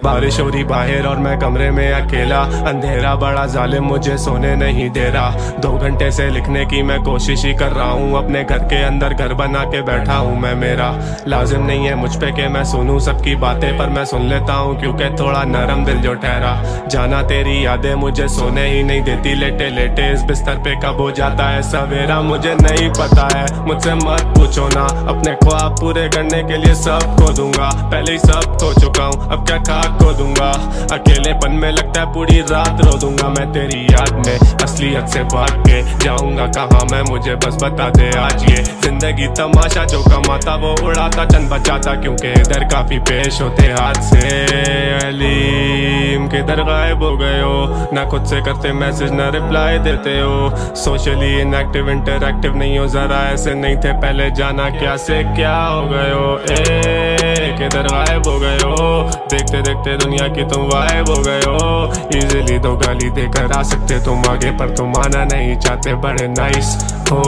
बारिश हो रही बाहर और मैं कमरे में अकेला, अंधेरा बड़ा जालिम मुझे सोने नहीं दे रहा। 2 घंटे से लिखने की मैं कोशिश ही कर रहा हूँ, अपने घर के अंदर घर बना के बैठा हूँ मैं। मेरा लाजिम नहीं है मुझ पे कि मैं सुनूं सबकी बातें, पर मैं सुन लेता हूँ क्योंकि थोड़ा नरम दिल जो ठहरा। जाना तेरी यादें मुझे सोने ही नहीं देती, लेटे लेटे इस बिस्तर पे कब हो जाता है सवेरा मुझे नहीं पता है। मुझसे मत पूछो ना, अपने ख्वाब पूरे करने के लिए सब खो दूंगा, पहले ही सब खो चुका हूँ अब क्या खाक खो दूंगा। अकेलेपन में लगता है पूरी रात रो दूंगा मैं तेरी याद में, असलियत से भाग के जाऊंगा कहाँ मैं, मुझे बस बता दे आज। ये जिंदगी तमाशा, जो कमाता वो उड़ाता चंद बचाता, क्योंकि इधर काफी पेश होते हाथ से। अलीम किधर गायब हो गए हो, ना खुद से करते मैसेज ना रिप्लाई देते हो, सोशली इनएक्टिव इंटरएक्टिव नहीं हो, जरा ऐसे नहीं थे पहले, जाना क्या से क्या हो गए हो। किधर गायब हो गए हो, देखते देखते दुनिया की तुम वाइब हो गए हो। इजीली 2 गाली देकर आ सकते तुम आगे, पर तुम आना नहीं चाहते, बड़े नाइस हो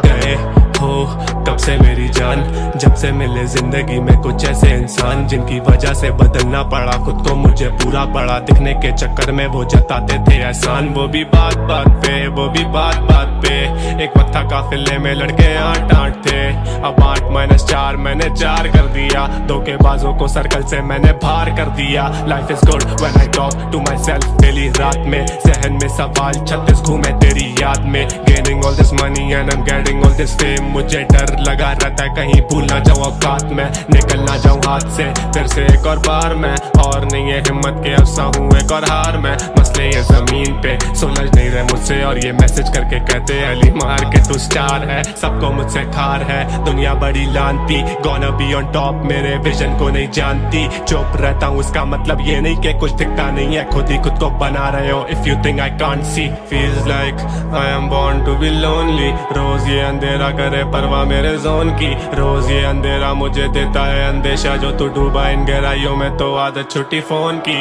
गए हो तब से मेरी जान, जब से मिले जिंदगी में कुछ ऐसे इंसान, जिनकी वजह से बदलना पड़ा खुद को मुझे पूरा पड़ा। दिखने के चक्कर में वो जताते थे एहसान, वो भी बात बात पे, वो भी बात बात पे। एक वक्त था काफिले में लड़के 8-8 थे, अब 8-4 मैंने 4 कर दिया। धोखेबाजों को सर्कल से मैंने बाहर कर दिया। Life is good when I talk to myself daily, रात में जहन में सवाल 36 घूमे तेरी याद में। Gaining all this money and I am getting all this fame, मुझे डर लगा रहता है कहीं भूल ना जाऊं औकात में, निकल ना जाऊं हाथ से फिर से एक और बार मैं। और नहीं है हिम्मत के अफसा हूँ एक और हार में, मसले ये जमीन पे सुलझ नहीं रहे मुझसे, और ये मैसेज करके कहते अली मार के तू स्टार है, सबको मुझसे खार है दुनिया बड़ी लानती। गोना बी ऑन टॉप मेरे विजन को नहीं जानती, चुप रहता हूँ उसका मतलब ये नहीं कि कुछ दिखता नहीं है, खुद ही खुद को बना रहे हो। If you think I can't see, feels like I am born to be lonely. रोज ये अंधेरा करे परवाह मेरे जोन की, रोज ये अंधेरा मुझे देता है अंदेशा, जो तू डूबा इन गहराइयों में तो आदत छुट्टी फोन की।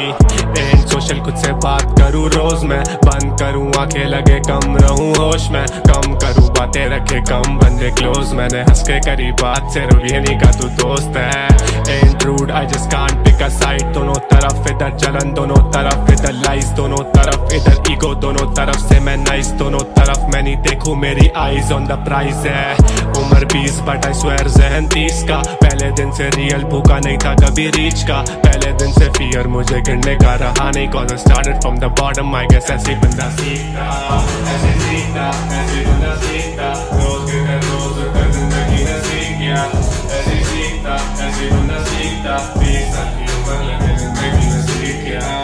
एंड सोशल खुद से बात करूँ रोज मैं, बंद करूँ आंखें लगे कम रहूँ होश में, कम करूँ बातें रखे कम बंदे क्लोज, मैंने हंस के करी बात सिर्फ ये नहीं का तू दोस्त है। And rude I just can't pick a side, दोनों तरफ इधर जलन दोनों तरफ इधर लाइज, दोनों तरफ इधर ईगो दोनों तरफ से मैं नाइस, दोनों तरफ मैं नहीं देखूं मेरी आईज ऑन द प्राइस है। उम्र 20 बट आई स्वेयर जहन 30 का, पहले दिन से रियल भूखा नहीं था कभी रीच का, पहले दिन से फियर मुझे गिरने का रहा नहीं, cause I started from the bottom. I guess ऐसे बंदा सीखता, ऐसे सीखता, ऐसे बंदा सीखता, रोज के कर रोज कर जिंदगी ने सीख गया, ऐसे सीखता, ऐसे बंदा सीखता, 20 साल की उम्र लगे जिंदगी में सीख गया।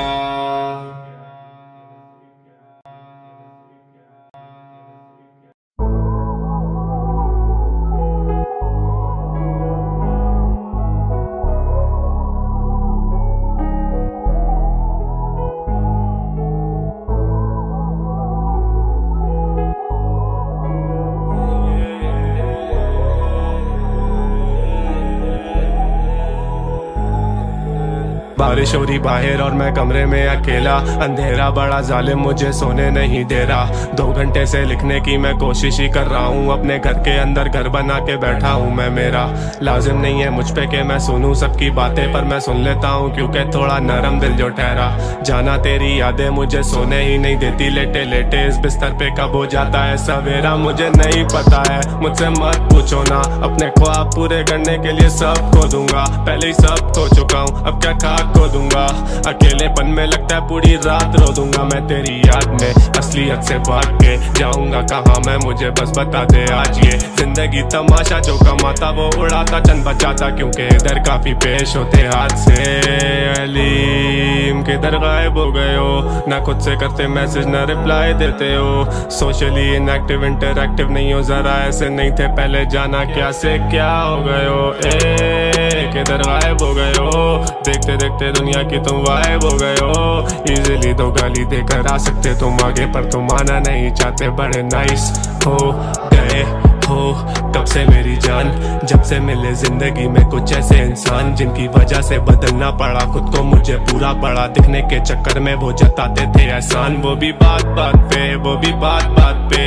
बारिश हो रही बाहर और मैं कमरे में अकेला, अंधेरा बड़ा जालिम मुझे सोने नहीं दे रहा। 2 घंटे से लिखने की मैं कोशिश ही कर रहा हूँ, अपने घर के अंदर घर बना के बैठा हूँ मैं। मेरा लाजिम नहीं है मुझ पे कि मैं सुनूं सबकी बातें, पर मैं सुन लेता हूँ क्योंकि थोड़ा नरम दिल जो ठहरा। जाना तेरी यादें मुझे सोने ही नहीं देती, लेटे लेटे इस बिस्तर पे कब हो जाता है सवेरा मुझे नहीं पता है। मुझसे मत पूछो ना, अपने ख्वाब पूरे करने के लिए सब खो दूंगा, पहले ही सब खो चुका हूँ अब क्या खाक खो दूंगा। अकेलेपन में लगता है पूरी रात रो दूंगा मैं तेरी याद में, असलियत से भाग के जाऊंगा कहाँ मैं, मुझे बस बता दे आज। ये जिंदगी तमाशा, जो कमाता वो उड़ाता चंद बचाता, क्योंकि इधर काफी पेश होते हाथ से। अलीम किधर गायब हो गए हो, ना खुद से करते मैसेज ना रिप्लाई देते हो, सोशली इनएक्टिव इंटरएक्टिव नहीं हो, जरा ऐसे नहीं थे पहले, जाना क्या से क्या हो गए हो। किधर गायब हो गए हो, देखते देखते दुनिया की तुम वाइब हो गए हो। इजीली 2 गाली देकर आ सकते तुम आगे, पर तुम आना नहीं चाहते, बड़े नाइस हो गए हो तब से मेरी जान, जब से मिले जिंदगी में कुछ ऐसे इंसान जिनकी वजह से बदलना पड़ा खुद को मुझे पूरा पड़ा। दिखने के चक्कर में वो जताते थे एहसान, वो भी बात बात पे, वो भी बात बात पे।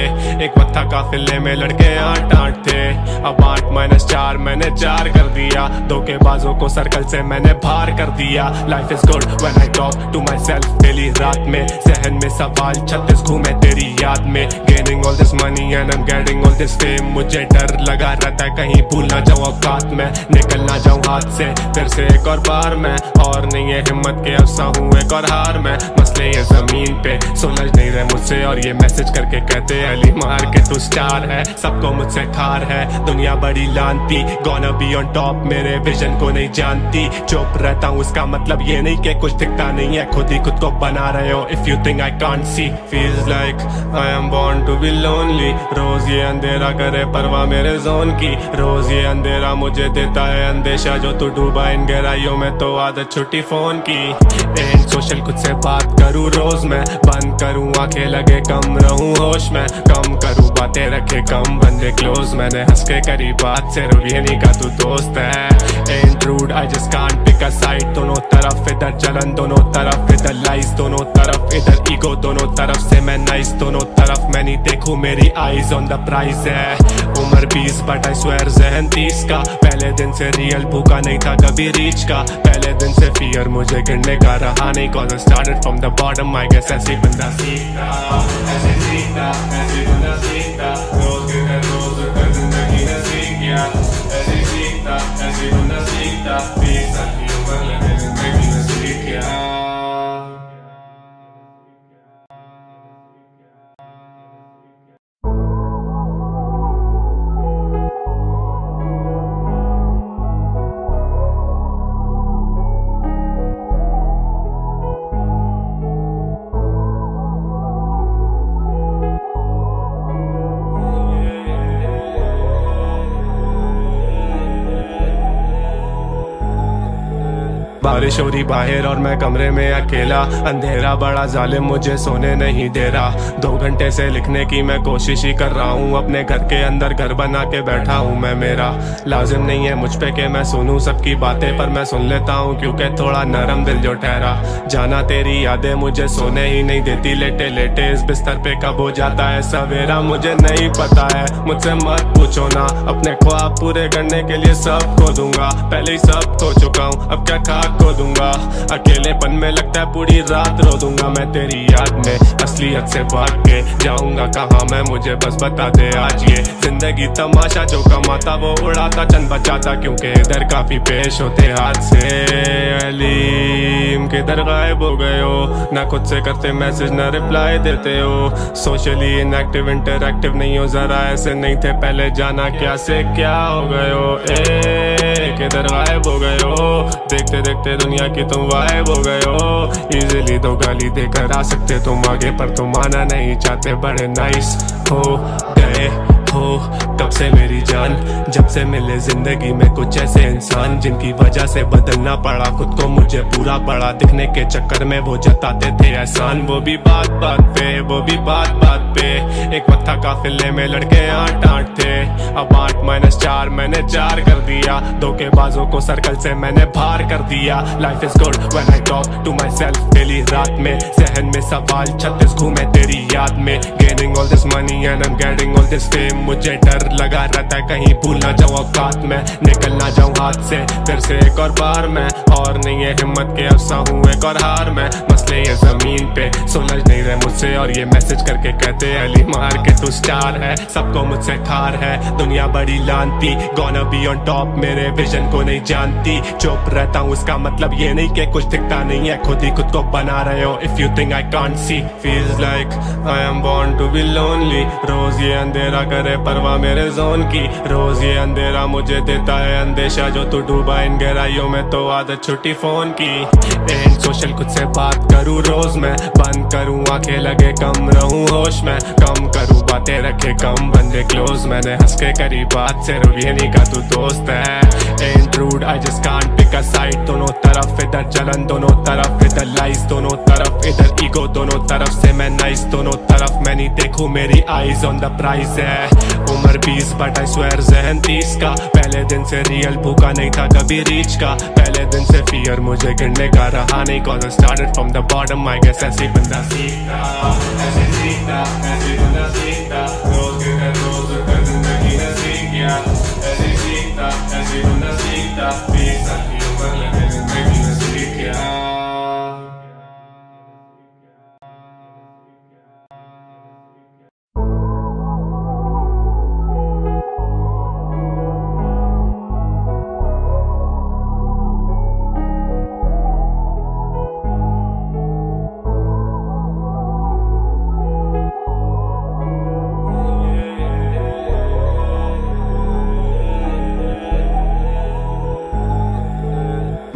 एक वक्त था काफिले में लड़के 8-8 थे, अब 8-4 मैंने 4 कर दिया। धोखेबाजों को सर्कल से मैंने बाहर कर दिया। Life is good when I talk to myself daily रात में, जहन में सवाल 36 घूमे तेरी याद में। Gaining all this money and I am getting all this fame, मुझे डर लगा रहता है कहीं भूल ना जाऊं औकात में, निकल ना जाऊं हाथ से फिर से एक और बार मैं। और नहीं है हिम्मत के अफसा हूँ एक और हार में, मसले ये जमीन पे सुलझ नहीं रहे मुझसे। और ये मैसेज करके कहते अली मार के तू स्टार है, सबको मुझसे खार है दुनिया बड़ी लानती। गॉना बी ऑन टॉप मेरे विजन को नहीं जानती, चुप रहता हूँ इसका मतलब ये नहीं कि कुछ दिखता नहीं है, खुद ही खुद को बना रहे हो। If you think I can't see, feels like I am born to be lonely. रोज ये अंधेरा करे परवाह मेरे जोन की, रोज ये अंधेरा मुझे देता है अंदेशा। जो तू डूबा इन गहराइयों में तो आदत छुट्टी फोन की। एंड सोशल खुद से बात करूँ रोज मैं, बंद करूँ आंखें लगे कम रहूँ होश में, कम करूँ बातें रखे कम बंदे क्लोज। मैंने हंस के करी बात सिर्फ ये नहीं का तू दोस्त है। And rude I just can't pick a side, दोनों तरफ इधर जलन दोनों तरफ इधर लाइज, दोनों तरफ इधर ईगो दोनों तरफ से मैं नाइस, दोनों तरफ मैं नहीं देखूं मेरी आईज ऑन द प्राइज है। उम्र 20 बट आई स्वेयर जहन 30 का, पहले दिन से रियल भूखा नहीं था कभी रीच का। पहले दिन से फियर मुझे गिरने का रहा नहीं, cause I started from the bottom, I guess ऐसे बंदा सीखता, ऐसे सीखता, ऐसे बंदा सीखता। रोज के घर रोज उठकर जिंदगी ने सीख गया, ऐसे सीखता, ऐसे बंदा सीखता। 20 साल की उम्र लगे जिंदगी में सीख गया। बारिश हो रही बाहर और मैं कमरे में अकेला, अंधेरा बड़ा जालिम मुझे सोने नहीं दे रहा। 2 घंटे से लिखने की मैं कोशिश ही कर रहा हूँ, अपने घर के अंदर घर बना के बैठा हूँ मैं। मेरा लाजिम नहीं है मुझ पे कि मैं सुनूं सबकी बातें, पर मैं सुन लेता हूँ क्योंकि थोड़ा नरम दिल जो ठहरा। जाना तेरी यादें मुझे सोने ही नहीं देती, लेटे लेटे इस बिस्तर पे कब हो जाता है सवेरा मुझे नहीं पता है। मुझसे मत पूछो ना, अपने ख्वाब पूरे करने के लिए सब खो दूंगा, पहले ही सब खो चुका हूँ अब क्या खाक खो दूंगा। अकेलेपन में लगता है पूरी रात रो दूंगा मैं तेरी याद में, असलियत से भाग के जाऊंगा कहाँ मैं, मुझे बस बता दे आज। ये जिंदगी तमाशा जो कमाता वो उड़ाता चंद बचाता, क्योंकि इधर काफी पेश होते हाथ से। अलीम किधर गायब हो गए हो, ना खुद से करते मैसेज ना रिप्लाई देते हो। सोशली इनएक्टिव इंटरएक्टिव नहीं हो, जरा ऐसे नहीं थे पहले, जाना क्या से क्या हो गए हो। किधर गायब हो गए हो, देखते देखते दुनिया की तुम वाइब हो गए हो। इजीली तो गाली देकर आ सकते तुम आगे, पर तुम आना नहीं चाहते, बड़े नाइस हो गए हो तब से मेरी जान, जब से मिले जिंदगी में कुछ ऐसे इंसान जिनकी वजह से बदलना पड़ा खुद को मुझे पूरा पड़ा। दिखने के चक्कर में वो जताते थे एहसान, वो भी बात बात पे, वो भी बात बात पे। एक वक्त था काफिले में लड़के 8-8 थे, अब 8-4 मैंने 4 कर दिया। धोखेबाजों को सर्कल से मैंने बाहर कर दिया। Life is good when I talk to myself daily रात में, जहन में सवाल 36 घूमे तेरी याद में। Gaining all this money and I am getting all this fame, मुझे डर लगा रहता है कहीं भूल ना जाऊं औकात में, निकल ना जाऊं हाथ से फिर से एक और बार मैं। और नहीं है हिम्मत के अफसा हूँ एक और हार में, मसले ये जमीन पे सुलझ नहीं रहे मुझसे। और ये मैसेज करके कहते अली मार के तू स्टार है, सबको मुझसे खार है दुनिया बड़ी लानती। गॉना बी ऑन टॉप मेरे विजन को नहीं जानती, चुप रहता हूँ इसका मतलब ये नहीं कि कुछ दिखता नहीं है, खुद ही खुद को बना रहे हो। If you think I can't see, feels like I am born to be lonely. रोज ये अंधेरा करे परवाह मेरे जोन की, रोज ये अंधेरा मुझे देता है अंदेशा। जो तू डूबा इन गहराइयों में तो आदत छुट्टी फोन की। एंड सोशल खुद से बात करूँ रोज मैं, बंद करूँ आंखें लगे कम रहूँ होश में, कम करूँ बातें रखे कम बंदे क्लोज। मैंने हंस के करी बात सिर्फ ये नहीं का तू दोस्त है। And rude I just can't pick a side, दोनों तरफ इधर जलन दोनों तरफ इधर लाइज, दोनों तरफ इधर ईगो दोनों तरफ से मैं नाइस, दोनों तरफ मैं नहीं नहीं देखूं मेरी आईज ऑन द प्राइज है। उम्र 20 बट आई स्वेयर जहन 30 का। पहले दिन से रियल भूखा नहीं था कभी रीच का। पहले दिन से फियर मुझे गिरने का रहा नहीं, cause I started from the bottom। I guess ऐसे बंदा सीखता, ऐसे सीखता, ऐसे बंदा सीखता। रोज के घर रोज उठकर जिंदगी ने सीख गया। ऐसे सीखता, ऐसे बंदा सीखता। 20 साल की उम्र लगे जिंदगी ने सीख गया।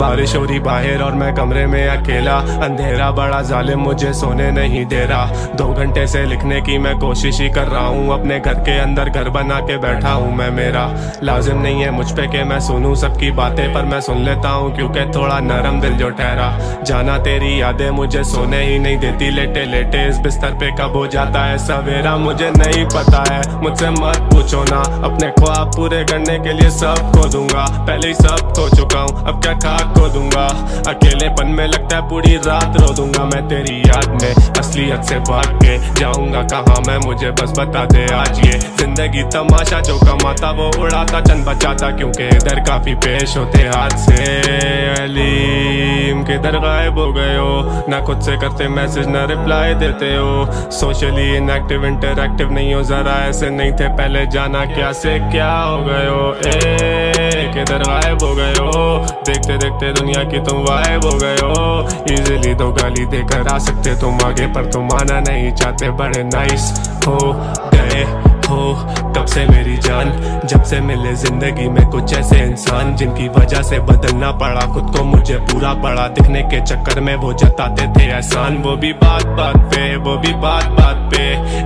बारिश हो रही बाहर और मैं कमरे में अकेला। अंधेरा बड़ा जालिम मुझे सोने नहीं दे रहा। 2 घंटे से लिखने की मैं कोशिश ही कर रहा हूँ। अपने घर के अंदर घर बना के बैठा हूँ मैं। मेरा लाजिम नहीं है मुझ पे कि मैं सुनूं सबकी बातें, पर मैं सुन लेता हूँ क्योंकि थोड़ा नरम दिल जो ठहरा। जाना तेरी यादें मुझे सोने ही नहीं देती। लेटे लेटे इस बिस्तर पे कब हो जाता है सवेरा मुझे नहीं पता है। मुझसे मत पूछो ना, अपने ख्वाब पूरे करने के लिए सब खो दूंगा। पहले ही सब खो चुका हूँ, अब क्या खाक खो दूंगा। अकेलेपन में लगता है पूरी रात रो दूंगा मैं तेरी याद में। असलियत से भाग के जाऊंगा कहाँ मैं, मुझे बस बता दे आज। ये जिंदगी तमाशा, जो कमाता वो उड़ाता चंद बचाता, क्योंकि इधर काफी पेश होते हाथ से। अलीम किधर गायब हो गए हो, ना खुद से करते मैसेज ना रिप्लाई देते हो। सोशली इनएक्टिव इंटरएक्टिव नहीं हो, जरा ऐसे नहीं थे पहले। जाना क्या से क्या हो गए हो, किधर गायब हो गए हो। देखते देखते दुनिया की तुम वाइब हो गए हो। इजीली तो गाली देकर आ सकते तुम आगे, पर तुम आना नहीं चाहते। बड़े नाइस हो गए हो कब से मेरी जान, जब से मिले जिंदगी में कुछ ऐसे इंसान जिनकी वजह से बदलना पड़ा खुद को। मुझे पूरा पड़ा दिखने के चक्कर में वो जताते थे एहसान। वो भी बात बात पे, वो भी बात बात पे।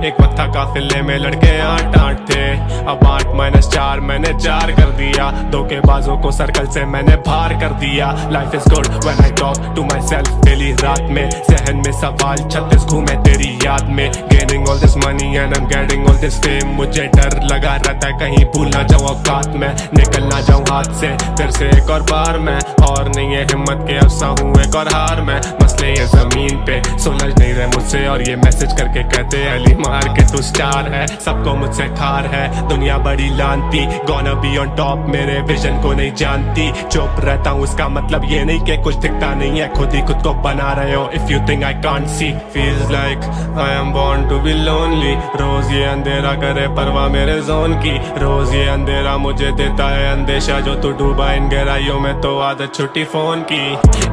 एक वक्त था काफिले में लड़के 8-8 थे, अब 8-4 मैंने 4 कर दिया। धोखेबाजों को सर्कल से मैंने बाहर कर दिया। Life is good when I talk to myself daily रात में। जहन में सवाल 36 घूमे तेरी याद में। Gaining all this money and I am getting all this fame. मुझे डर लगा रहता है कहीं भूल ना जाऊं औकात में, निकल ना जाऊं हाथ से फिर से एक और बार मैं। और नहीं है हिम्मत के अफसा हूँ एक और हार में। मसले ये जमीन पे सुलझ नहीं रहे मुझसे, और ये मैसेज करके कहते अली मार के तू स्टार है। सबको मुझसे खार है दुनिया बड़ी लानती, गोना बी ऑन टॉप मेरे विजन को नहीं जानती। चुप रहता हूँ इसका मतलब ये नहीं कि कुछ दिखता नहीं है, खुद ही खुद को बना रहे हो। If you think I can't see, feels like I am born to be lonely. रोज ये अंधेरा करे परवाह मेरे जोन की। रोज ये अंधेरा मुझे देता है अंदेशा, जो तू डूबा इन गहराइयों में तो आदत छुट्टी फोन की।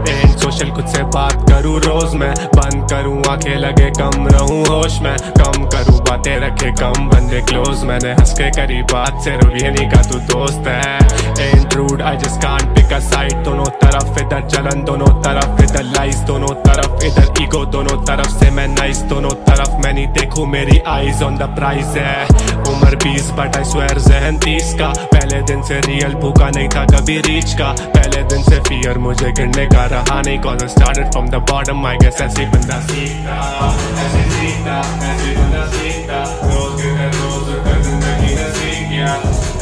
एंड सोशल खुद से बात करूँ रोज मैं, बंद करूँ आंखें लगे कम रहूँ होश में। कम करूँ बातें रखे कम बंदे क्लोज, मैंने हंस के करी बात सिर्फ ये नहीं का तू दोस्त है। And rude I just can't pick a side. दोनों तरफ इधर जलन, दोनों तरफ इधर लाइज, दोनों तरफ इधर ईगो, दोनों तरफ से मैं नाइस। दोनों तरफ मैं नहीं देखूं मेरी आईज ऑन द प्राइज है। उम्र 20 बट आई स्वेयर जहन 30 का। पहले दिन से रियल भूखा नहीं था कभी रीच का। पहले दिन से फियर मुझे गिरने का रहा नहीं, cause I started from the bottom। I guess ऐसे बंदा सीखता, ऐसे सीखता, ऐसे बंदा सीखता। रोज के घर रोज उठकर जिंदगी ने सीख गया।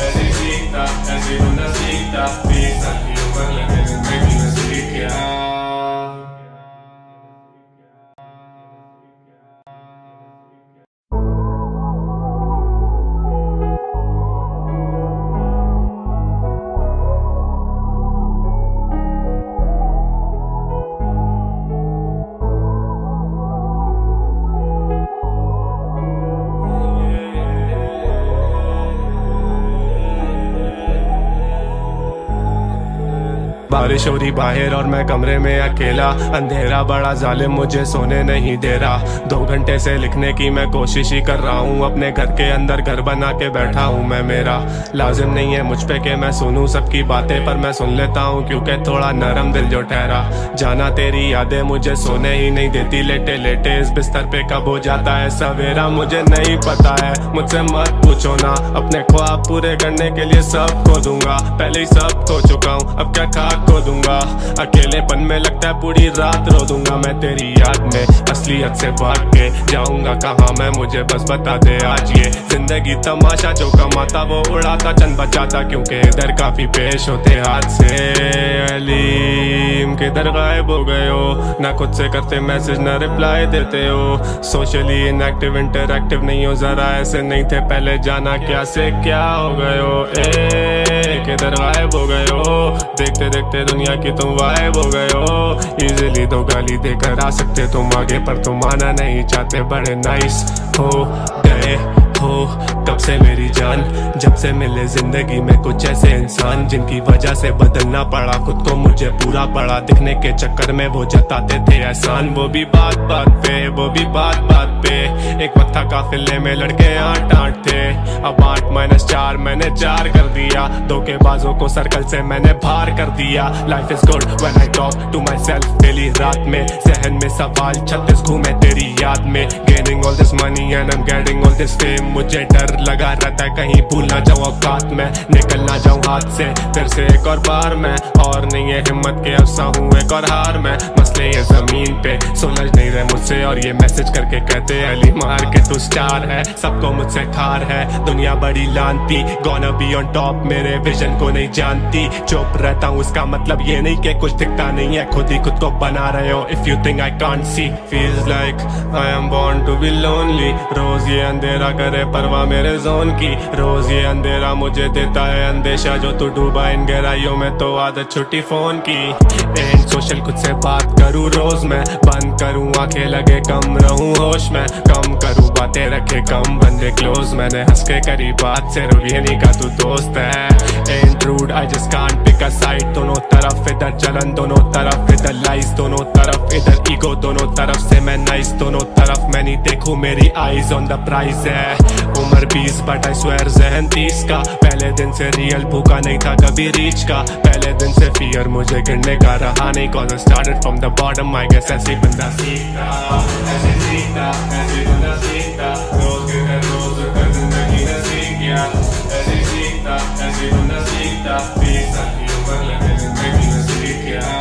ऐसे सीखता, ऐसे बंदा सीखता। 20 साल की उम्र लगे जिंदगी ने सीख गया। बारिश हो रही बाहर और मैं कमरे में अकेला। अंधेरा बड़ा जालिम मुझे सोने नहीं दे रहा। 2 घंटे से लिखने की मैं कोशिश ही कर रहा हूँ। अपने घर के अंदर घर बना के बैठा हूँ मैं। मेरा लाजिम नहीं है मुझ पे कि मैं सुनूं सबकी बातें, पर मैं सुन लेता हूँ क्योंकि थोड़ा नरम दिल जो ठहरा। जाना तेरी यादें मुझे सोने ही नहीं देती। लेटे लेटे इस बिस्तर पे कब हो जाता है सवेरा मुझे नहीं पता है। मुझसे मत पूछो ना, अपने ख्वाब पूरे करने के लिए सब खो दूंगा। पहले ही सब खो चुका हूँ, अब क्या खाक खाक खो दूंगा। अकेलेपन में लगता है पूरी रात रो दूंगा मैं तेरी याद में। असलियत से भाग के जाऊंगा कहाँ मैं, मुझे बस बता दे आज ये जिंदगी तमाशा, जो कमाता वो उड़ाता चंद बचाता, क्योंकि इधर काफी पेश होते हाथ से। अलीम किधर गायब हो गए हो, ना खुद से करते मैसेज ना रिप्लाई देते हो। सोशली इनएक्टिव इंटरएक्टिव नहीं हो, जरा ऐसे नहीं थे पहले, जाना क्या से क्या हो गए हो। किधर गायब हो गए हो, देखते देखते दुनिया की तुम वाइब हो गए हो। इजीली तो गाली देकर आ सकते तुम आगे, पर तुम आना नहीं चाहते, बड़े नाइस हो गए हो कब से मेरी जान। जब से मिले जिंदगी में कुछ ऐसे इंसान, जिनकी वजह से बदलना पड़ा खुद को, मुझे पूरा पड़ा दिखने के चक्कर में वो जताते थे एहसान। वो भी बात बात पे, वो भी बात बात पे, एक वक्त था काफिले में लड़के 8-8 थे, अब 8-4 मैंने 4 कर दिया। धोखेबाजों को सर्कल से मैंने बाहर कर दिया। Life is good when I talk to myself daily रात में, जहन में सवाल 36 घूमे तेरी याद में। Gaining all this money and I am getting all this fame, मुझे डर लगा रहता है कहीं भूल ना जाऊं औकात में, निकल ना जाऊं हाथ से फिर से एक और बार मैं। और नहीं है हिम्मत के अफसा हूँ एक और हार मैं, मसले ये जमीन पे सुलझ नहीं रहे मुझसे, और ये मैसेज करके कहते अली मार के तू स्टार है, सबको मुझसे खार है। दुनिया बड़ी लानती, गोना बी ऑन टॉप, मेरे विजन को नहीं जानती। चुप रहता हूँ इसका मतलब ये नहीं कि कुछ दिखता नहीं है, खुद ही खुद को बना रहे हो। If you think I can't see, feels like I am born to be lonely. रोज ये अंधेरा करे परवाह मेरे जोन की, रोज ये अंधेरा मुझे देता है अंदेशा, जो तू डूबा इन गहराइयों में तो आदत छुट्टी फोन की। एंड सोशल खुद से बात करूँ रोज मैं, बंद करूँ आंखें लगे कम रहूँ होश में, कम करूँ बातें रखे कम बंदे क्लोज। मैंने हंस के करी बात सिर्फ ये नहीं का तू दोस्त है। And rude I just can't pick a side, दोनों तरफ इधर जलन दोनों तरफ इधर लाइज, दोनों तरफ इधर ईगो दोनों तरफ से मैं नाइस, दोनों तरफ मैं नहीं देखूं मेरी आईज ऑन द प्राइज है। उम्र 20 बट आई स्वेयर जहन 30 का, पहले दिन से रियल भूखा नहीं था कभी रीच का, पहले दिन से फियर मुझे गिरने का रहा नहीं, cause I started from the bottom, I guess ऐसे बंदा सीखता, ऐसे सीखता, ऐसे बंदा सीखता, रोज के रोज कर जिंदगी ने सीख गया। ऐसे सीखता, ऐसे बंदा सीखता, 20 साल की उम्र लगे जिंदगी ने सीख गया।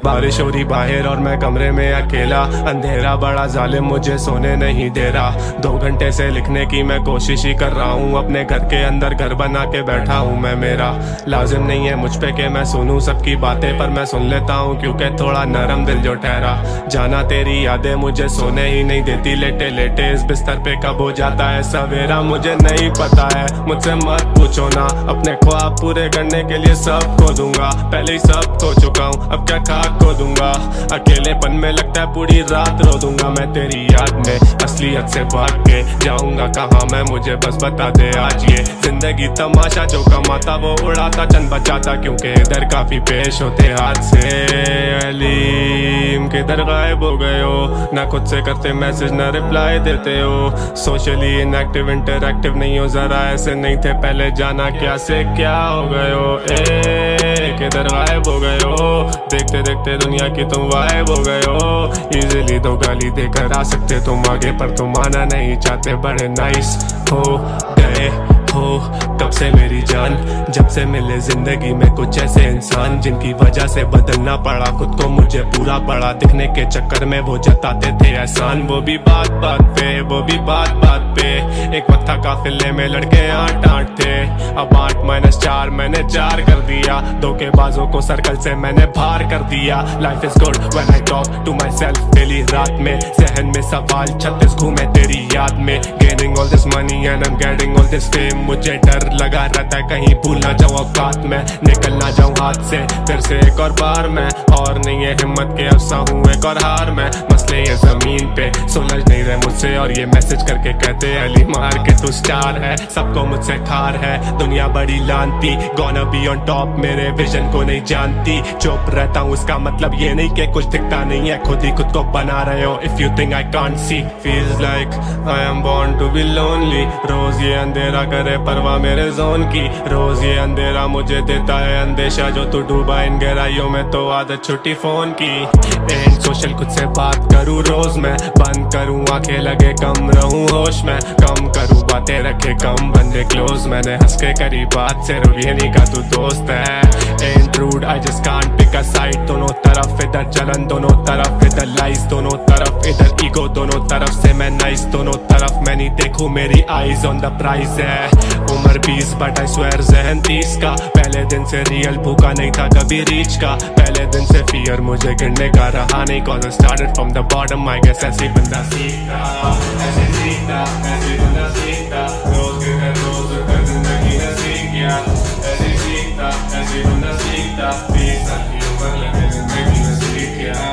बारिश हो रही बाहर और मैं कमरे में अकेला, अंधेरा बड़ा जालिम मुझे सोने नहीं दे रहा। 2 घंटे से लिखने की मैं कोशिश ही कर रहा हूँ, अपने घर के अंदर घर बना के बैठा हूँ मैं। मेरा लाजिम नहीं है मुझ पे कि मैं सुनूं सबकी बातें, पर मैं सुन लेता हूँ क्योंकि थोड़ा नरम दिल जो ठहरा। जाना तेरी यादें मुझे सोने ही नहीं देती, लेटे लेटे इस बिस्तर पे कब हो जाता है सवेरा मुझे नहीं पता है। मुझसे मत पूछो ना, अपने ख्वाब पूरे करने के लिए सब खो दूंगा, पहले ही सब खो चुका हूँ अब क्या खाक खो दूंगा। अकेलेपन में लगता है पूरी रात रो दूंगा मैं तेरी याद में। असलियत से भाग के जाऊंगा कहाँ मैं, मुझे बस बता दे आज ये जिंदगी तमाशा, जो कमाता वो उड़ाता चंद बचाता, क्योंकि इधर काफी पेश होते हाथ से। अलीम किधर गायब हो गए हो, ना खुद से करते मैसेज ना रिप्लाई देते हो। सोशली इनएक्टिव इंटरएक्टिव नहीं हो, जरा ऐसे नहीं थे पहले, जाना क्या से क्या हो गए हो। किधर गायब हो गए हो, देखते देखते दुनिया की तुम वाइब हो गए हो। इजीली तो गाली देकर आ सकते तुम आगे, पर तुम आना नहीं चाहते, बड़े नाइस हो गए हो कब से मेरी जान। जब से मिले जिंदगी में कुछ ऐसे इंसान, जिनकी वजह से बदलना पड़ा खुद को, मुझे पूरा पड़ा दिखने के चक्कर में वो जताते थे एहसान। वो भी बात बात पे, वो भी बात बात पे, एक वक्त था काफिले में लड़के 8-8 थे, अब 8-4 मैंने 4 कर दिया। धोखेबाजों को सर्कल से मैंने बाहर कर दिया। Life is good when I talk to myself daily रात में, जहन में सवाल 36 घूमे तेरी याद में। Gaining all this money and I am getting all this fame, मुझे डर लगा रहता है कहीं भूल ना जाऊं औकात में, निकल ना जाऊं हाथ से फिर से एक और बार मैं। और नहीं है हिम्मत के अफसा हूँ एक और हार मैं, मसले ये जमीन पे सुलझ नहीं रहे मुझसे। और ये मैसेज करके कहते अली मार के तू स्टार है, सबको मुझसे खार है दुनिया बड़ी लानती। गॉना बी ऑन टॉप मेरे विजन को नहीं जानती, चुप रहता हूँ उसका मतलब ये नहीं कि कुछ दिखता नहीं है, खुद ही खुद को बना रहे हो। If you think I can't see feels like I am born to be lonely. रोज ये अंधेरा करे परवाह मेरे जोन की, रोज ये अंधेरा मुझे देता है अंदेशा जो तू डूबा इन गहराइयों में तो आदत छुट्टी फोन की। एंड सोशल खुद से बात करूँ रोज मैं, बंद करूँ आंखें लगे कम रहूँ होश में, कम करूँ बातें रखे कम बंदे क्लोज। मैंने हंस के करी बात सिर्फ ये नहीं का तू दोस्त है। And rude I just can't pick a side, दोनों तरफ इधर जलन दोनों तरफ इधर लाइस दोनों तरफ इधर ईगो दोनों तरफ से मैं नाइस दोनों तरफ मैं नहीं देखूं मेरी आईज ऑन द प्राइस है। उम्र 20 बट आई स्वेयर जहन 30 का, पहले दिन से रियल भूखा नहीं था कभी रीच का, पहले दिन से फियर मुझे गिरने का रहा नहीं। Cause I started from the bottom I guess ऐसे बंदा सीखता, ऐसे सीखता, ऐसे बंदा सीखता, रोज के घर रोज कर जिंदगी ने सीख गया। ऐसे सीखता, ऐसे बंदा सीखता, 20 साल की उम्र लगे जिंदगी में सीख गया।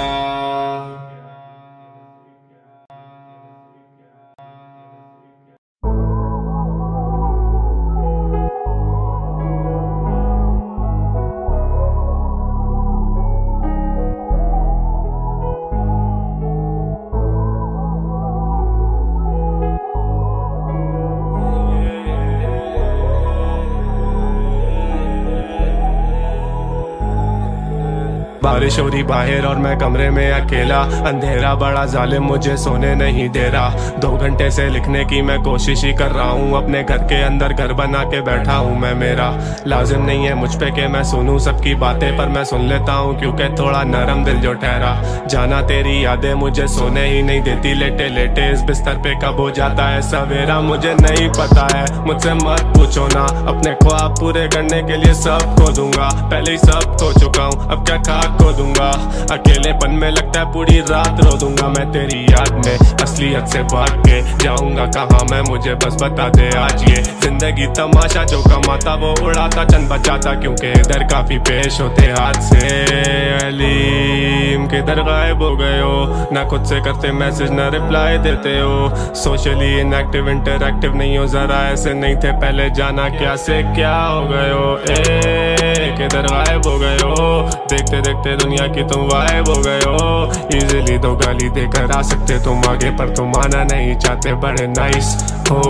बारिश हो रही बाहर और मैं कमरे में अकेला, अंधेरा बड़ा जालिम मुझे सोने नहीं दे रहा। 2 घंटे से लिखने की मैं कोशिश ही कर रहा हूँ, अपने घर के अंदर घर बना के बैठा हूँ मैं। मेरा लाजिम नहीं है मुझ पे कि मैं सुनूं सबकी बातें, पर मैं सुन लेता हूँ क्योंकि थोड़ा नरम दिल जो ठहरा। जाना तेरी यादें मुझे सोने ही नहीं देती, लेटे लेटे इस बिस्तर पे कब हो जाता है सवेरा मुझे नहीं पता है। मुझसे मत पूछो ना, अपने ख्वाब पूरे करने के लिए सब खो दूंगा, पहले ही सब खो चुका हूँ अब क्या खाक खो दूंगा। अकेलेपन में लगता है पूरी रात रो दूंगा मैं तेरी याद में, असलियत से भाग के जाऊंगा कहाँ मैं, मुझे बस बता दे आज ये जिंदगी तमाशा जो कमाता वो उड़ाता चंद बचाता, क्योंकि इधर काफी पेश होते हाथ से। अलीम किधर गायब हो गए हो, ना खुद से करते मैसेज ना रिप्लाई देते हो, सोशली इनएक्टिव इंटरएक्टिव नहीं हो, जरा ऐसे नहीं थे पहले जाना क्या से क्या हो गए हो। किधर गायब हो गए हो, देखते देखते दुनिया की तुम वाइब हो गए हो। इजीली तो गाली देकर आ सकते तुम आगे, पर तुम आना नहीं चाहते, बड़े नाइस हो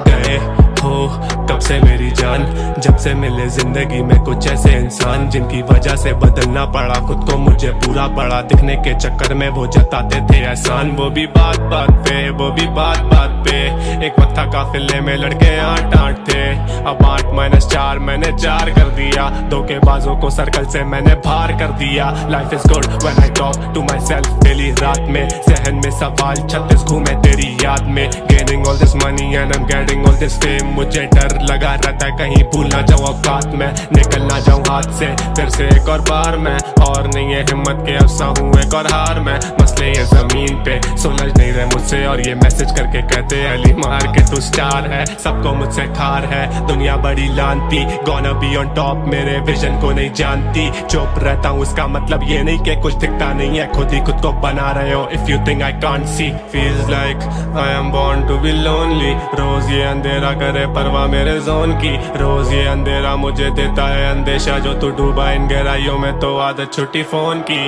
गए हो तब से मेरी जान, जब से मिले जिंदगी में कुछ ऐसे इंसान जिनकी वजह से बदलना पड़ा खुद को, मुझे पूरा पड़ा दिखने के चक्कर में वो जताते थे एहसान। वो भी बात बात पे, वो भी बात बात पे, एक वक्त था काफिले में लड़के 8-8 थे, अब 8-4 मैंने 4 कर दिया, धोखेबाजों को सर्कल से मैंने बाहर कर दिया। Life is good when I talk to myself daily, रात में जहन में सवाल 36 घूमे तेरी याद में, gaining all this money and I am getting all this fame, मुझे डर लगा रहता है कहीं भूल ना जाऊं औकात में, निकल ना जाऊं हाथ से फिर से एक और बार मैं। और नहीं है हिम्मत के अफसा हूँ एक और हार मैं, मसले ये जमीन पे सुलझ नहीं रहे मुझसे। और ये मैसेज करके कहते अली मार के तू स्टार है, सबको मुझसे खार है दुनिया बड़ी लानती। गॉना बी ऑन टॉप मेरे विजन को नहीं जानती, चुप रहता हूँ उसका मतलब ये नहीं कि कुछ दिखता नहीं है, खुद ही खुद को बना रहे हो। If you think I can't see feels like I am born to be lonely. रोज ये अंधेरा करे परवाह मेरे जोन की, रोज ये अंधेरा मुझे देता है अंदेशा जो तू डूबा इन गहराइयों में तो आदत छुट्टी फोन की।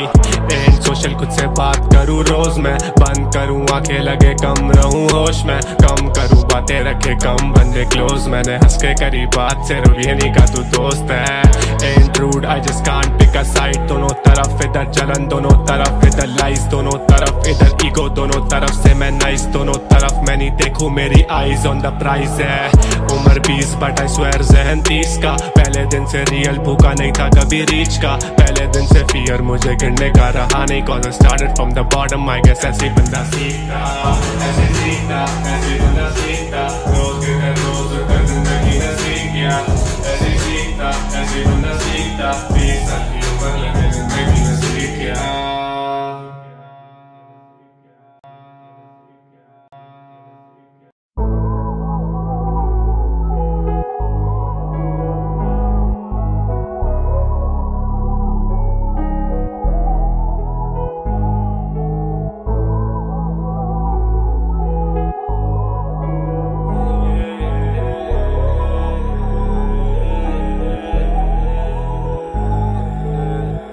एंड सोशल खुद से बात करूँ रोज मैं, बंद करूँ आंखें लगे कम रहूँ होश में, कम करूँ बातें रखे कम बंदे क्लोज। मैंने हंस के करी बात सिर्फ ये नहीं का तू दोस्त है। And rude I just can't pick a side, दोनों तरफ इधर जलन दोनों तरफ इधर लाइस दोनों तरफ इधर ईगो दोनों तरफ से मैं नाइस दोनों तरफ मैं नहीं देखूं मेरी आईज ऑन द प्राइस है। उम्र 20 बट आई स्वेयर जहन 30 का, पहले दिन से रियल भूखा नहीं था कभी रीच का, पहले दिन से फियर मुझे गिरने का रहा नहीं। Cause I started from the bottom I guess ऐसे बंदा सीखता, ऐसे सीखता, ऐसे बंदा सीखता, रोज के घर रोज कर जिंदगी ने सीख गया। ऐसे सीखता, ऐसे बंदा सीखता, 20 साल की उम्र लगे जिंदगी में सीख गया।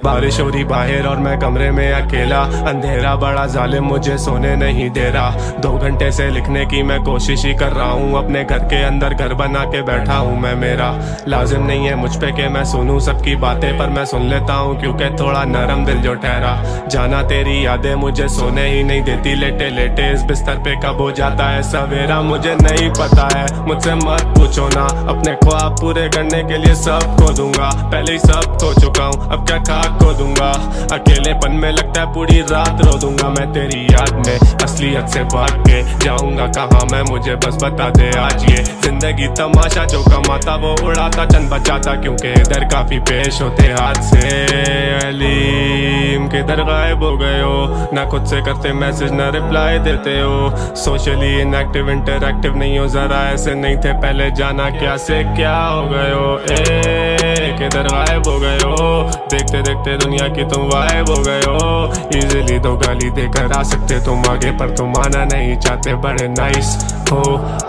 बारिश हो रही बाहर और मैं कमरे में अकेला, अंधेरा बड़ा जालिम मुझे सोने नहीं दे रहा। 2 घंटे से लिखने की मैं कोशिश ही कर रहा हूँ, अपने घर के अंदर घर बना के बैठा हूँ मैं। मेरा लाजिम नहीं है मुझ पे कि मैं सुनूं सबकी बातें, पर मैं सुन लेता हूँ क्योंकि थोड़ा नरम दिल जो ठहरा। जाना तेरी यादें मुझे सोने ही नहीं देती, लेटे लेटे इस बिस्तर पे कब हो जाता है सवेरा मुझे नहीं पता है। मुझसे मत पूछो ना, अपने ख्वाब पूरे करने के लिए सब खो दूंगा, पहले ही सब खो चुका हूँ अब क्या खाक खो दूंगा। अकेलेपन में लगता है पूरी रात रो दूंगा मैं तेरी याद में, असलियत से भाग के जाऊंगा कहाँ मैं, मुझे बस बता दे आज। ये जिंदगी तमाशा, जो कमाता वो उड़ाता चंद बचाता, क्योंकि इधर काफी पेश होते हाथ से। अलीम किधर गायब हो गए हो, ना खुद से करते मैसेज ना रिप्लाई देते हो, सोशली इनएक्टिव इंटरएक्टिव नहीं हो, जरा ऐसे नहीं थे पहले, जाना क्या से क्या हो गए हो। किधर गायब हो गए हो, देखते देखते दुनिया की तुम गायब हो गए हो। इजीली तो गाली देकर आ सकते तुम आगे, पर तुम आना नहीं चाहते, बड़े नाइस हो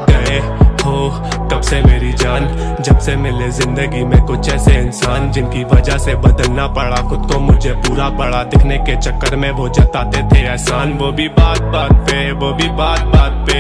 गए हो कब से मेरी जान, जब से मिले जिंदगी में कुछ ऐसे इंसान, जिनकी वजह से बदलना पड़ा खुद को, मुझे पूरा पड़ा दिखने के चक्कर में वो जताते थे एहसान। वो भी बात बात पे, वो भी बात बात पे,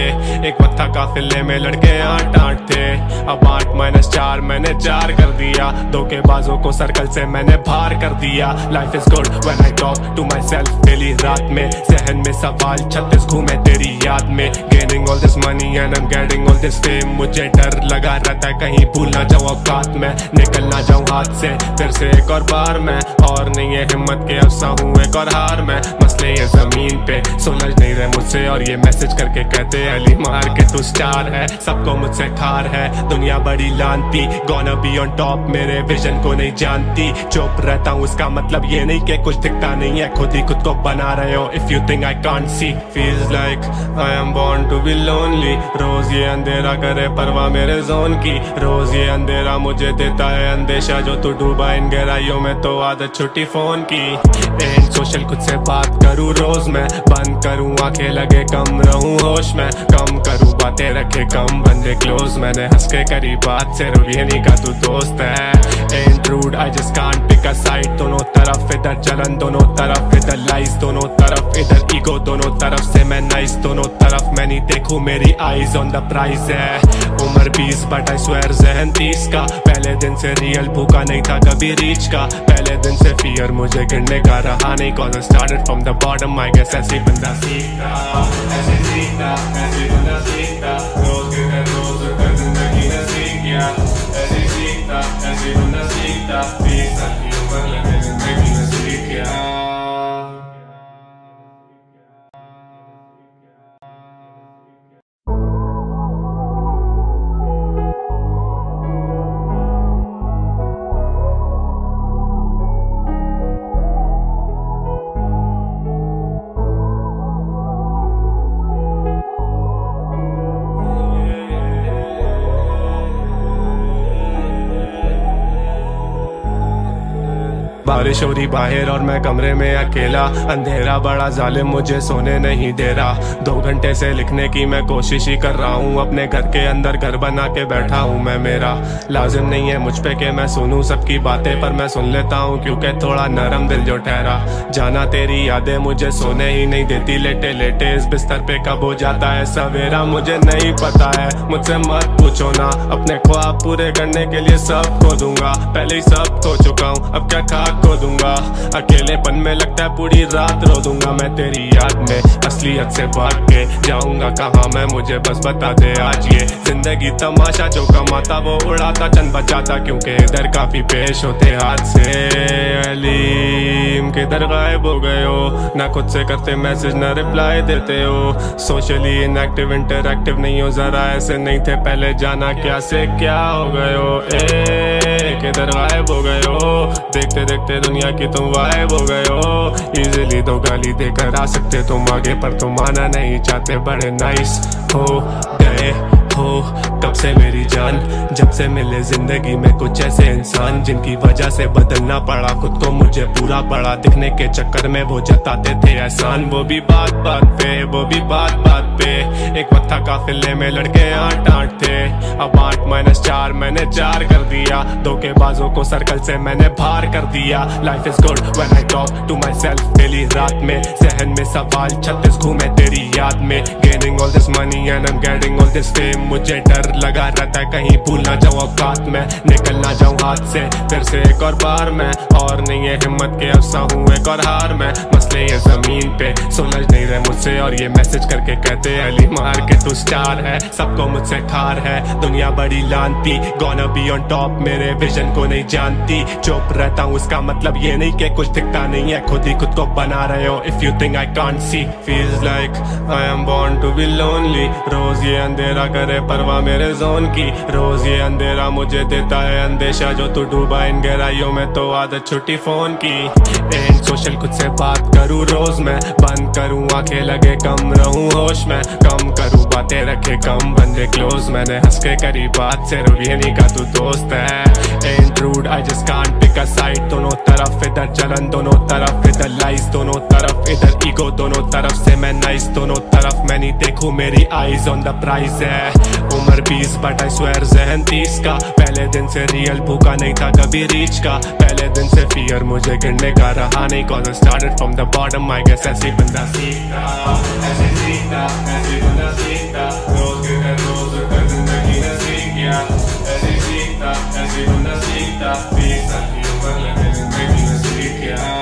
एक वक्त था काफिले में लड़के 8-8 थे, अब 8-4 मैंने 4 कर दिया। धोखेबाजों को सर्कल से मैंने बाहर कर दिया। Life is good when I talk to myself daily, रात में जहन में सवाल 36 घूमे तेरी याद में। Gaining all this money and I am getting all this fame, मुझे डर लगा रहता है कहीं भूल ना जाऊं औकात में, निकल ना जाऊं हाथ से फिर से एक और बार मैं, और नहीं है हिम्मत के अफसा हूँ एक और हार मैं। मसले ये जमीन पे सुलझ नहीं रहे मुझसे, और ये मैसेज करके कहते अली मार के तू स्टार है, सबको मुझसे ठार है दुनिया बड़ी लानती, गोना बी ऑन टॉप मेरे विजन को नहीं जानती। चुप रहता हूँ इसका मतलब ये नहीं कि कुछ दिखता नहीं है, खुद ही खुद को बना रहे हो। If you think I can't see, feels like I am born to be lonely, रोज ये अंधेरा करे परवाह मेरे जोन की, रोज ये अंधेरा मुझे देता है अंदेशा, जो तू डूबा इन गहराइयों में तो आदत छुट्टी फोन की। एंड सोशल खुद से बात करूँ रोज मैं, बंद करूँ आंखें लगे कम रहूँ होश में, कम करूँ बातें रखे कम बंदे क्लोज, मैंने हंस के करी बात सिर्फ ये नहीं का तू दोस्त है। And rude I just can't pick a side, दोनों तरफ इधर जलन दोनों तरफ इधर लाइज, दोनों तरफ इधर ईगो दोनों तरफ से मैं नाइस, दोनों तरफ मैं नहीं देखूं मेरी आईज ऑन द प्राइज है। उम्र 20 बट आई स्वेयर जहन 30 का, पहले दिन से रियल भूखा नहीं था कभी रीच का, पहले दिन से फियर मुझे गिरने का रहा नहीं, cause I started from the bottom, I guess ऐसे बंदा सीखता, ऐसे सीखता, ऐसे बंदा सीखता, रोज के घर रोज कर जिंदगी ने सीख गया, ऐसे सीखता, ऐसे बंदा सीखता, 20 साल की उम्र लगे जिंदगी ने सीख गया। बारिश हो रही बाहर और मैं कमरे में अकेला, अंधेरा बड़ा जालिम मुझे सोने नहीं दे रहा। 2 घंटे से लिखने की मैं कोशिश ही कर रहा हूँ, अपने घर के अंदर घर बना के बैठा हूँ मैं। मेरा लाजिम नहीं है मुझ पे कि मैं सुनूं सबकी बातें, पर मैं सुन लेता हूँ क्योंकि थोड़ा नरम दिल जो ठहरा। जाना तेरी यादें मुझे सोने ही नहीं देती, लेटे लेटे इस बिस्तर पे कब हो जाता है सवेरा मुझे नहीं पता है। मुझसे मत पूछो ना, अपने ख्वाब पूरे करने के लिए सब खो दूंगा, पहले ही सब खो चुका हूँ अब क्या खाक खो दूंगा। अकेलेपन में लगता है पूरी रात रो दूंगा मैं तेरी याद में, असलियत से भाग के जाऊंगा कहाँ मैं, मुझे बस बता दे आज। ये जिंदगी तमाशा, जो कमाता वो उड़ाता चंद बचाता, क्योंकि इधर काफी पेश होते हाथ से। अलीम किधर गायब हो गए हो, ना खुद से करते मैसेज ना रिप्लाई देते हो, सोशली इनएक्टिव इंटरएक्टिव नहीं हो, जरा ऐसे नहीं थे पहले, जाना क्या से क्या हो गए हो। किधर गायब हो गए हो, देखते देखते दुनिया की तुम गायब हो गए हो। इजीली तो गाली देकर आ सकते तुम आगे, पर तुम आना नहीं चाहते, बड़े नाइस हो गए हो कब से मेरी जान, जब से मिले जिंदगी में कुछ ऐसे इंसान जिनकी वजह से बदलना पड़ा खुद को, मुझे पूरा पड़ा दिखने के चक्कर में वो जताते थे एहसान। वो भी बात बात पे, वो भी बात बात पे, एक वक्त था काफिले में लड़के 8-8 थे, अब 8-4 मैंने 4 कर दिया, धोखेबाजों को सर्कल से मैंने बाहर कर दिया। Life is good when I talk to myself daily रात में, जहन में सवाल 36 घूमे तेरी याद में। Gaining all this money and I am getting all this fame, मुझे डर लगा रहता है कहीं भूल ना जाऊं औकात में, निकल ना जाऊं हाथ से फिर से एक और बार मैं, और नहीं है हिम्मत के अफसा हूँ एक और हार मैं। मसले ये जमीन पे सुलझ नहीं रहे मुझसे, और ये मैसेज करके कहते अली मार के तू स्टार है, सबको मुझसे ठार है दुनिया बड़ी लानती, गोना बी ऑन टॉप मेरे विजन को नहीं जानती। चुप रहता हूँ इसका मतलब ये नहीं कि कुछ दिखता नहीं है, खुद ही खुद को बना रहे हो। If you think I can't see, feels like I am born to be lonely, रोज ये अंधेरा करे परवाह मेरे जोन की, रोज ये अंधेरा मुझे देता है अंदेशा, जो तू डूबा इन गहराइयों में तो आदत छुट्टी फोन की। एंड सोशल खुद से बात करूँ रोज मैं, बंद करूँ आंखें लगे कम रहूँ होश में, कम करूँ बातें रखे कम बंदे क्लोज, मैंने हंस के करी बात सिर्फ ये नहीं का तू दोस्त है। And rude I just can't pick a side, दोनों तरफ इधर जलन दोनों तरफ इधर लाइज, दोनों तरफ इधर ईगो दोनों तरफ से मैं नाइस, दोनों तरफ मैं नहीं देखूं मेरी आईज ऑन द प्राइज है। उम्र 20 बट आई स्वेयर जहन 30 का, पहले दिन से रियल भूखा नहीं था कभी रीच का, पहले दिन से फियर मुझे गिरने का रहा नहीं, cause I started from the bottom I guess ऐसे बंदा सीखता, ऐसे सीखता, ऐसे बंदा सीखता, रोज गिर रोज उठकर जिंदगी ने सीख गया, ऐसे सीखता, ऐसे बंदा सीखता, 20 साल की उम्र लगे जिंदगी ने सीख गया।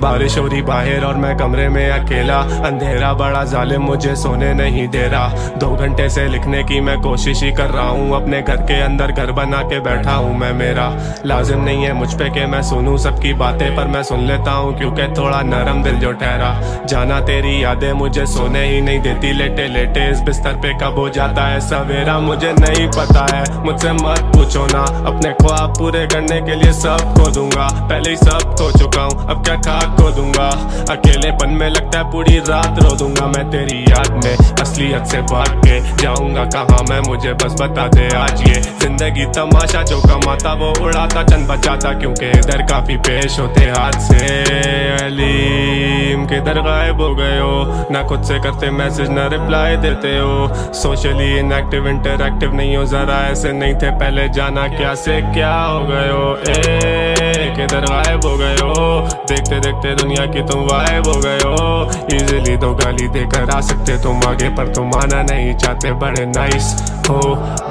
बारिश हो रही बाहर और मैं कमरे में अकेला, अंधेरा बड़ा जालिम मुझे सोने नहीं दे रहा, 2 घंटे से लिखने की मैं कोशिश ही कर रहा हूँ, अपने घर के अंदर घर बना के बैठा हूँ मैं। मेरा लाजिम नहीं है मुझ पे कि मैं सुनूं सबकी बातें, पर मैं सुन लेता हूँ क्योंकि थोड़ा नरम दिल जो ठहरा। जाना तेरी यादें मुझे सोने ही नहीं देती, लेटे लेटे इस बिस्तर पे कब हो जाता है सवेरा मुझे नहीं पता है, मुझसे मत पूछो ना, अपने ख्वाब पूरे करने के लिए सब खो दूंगा, पहले ही सब खो चुका हूँ अब क्या खाक खो दूंगा, अकेलेपन में लगता है पूरी रात रो दूंगा मैं तेरी याद में, असलियत से भाग के जाऊंगा कहाँ मैं, मुझे बस बता दे आज ये जिंदगी तमाशा, जो कमाता वो उड़ाता चंद बचाता, क्योंकि इधर काफी पेश होते हाथ से। अलीम किधर गायब हो गए हो, ना खुद से करते मैसेज ना रिप्लाई देते हो, सोशली इनएक्टिव इंटरएक्टिव नहीं हो, जरा ऐसे नहीं थे पहले, जाना क्या से क्या हो गए हो, किधर गायब हो गए हो, देखते देखते दुनिया की तुम वाइब हो गए हो, इजीली तो गाली देकर आ सकते तुम आगे, पर तुम आना नहीं चाहते, बड़े नाइस हो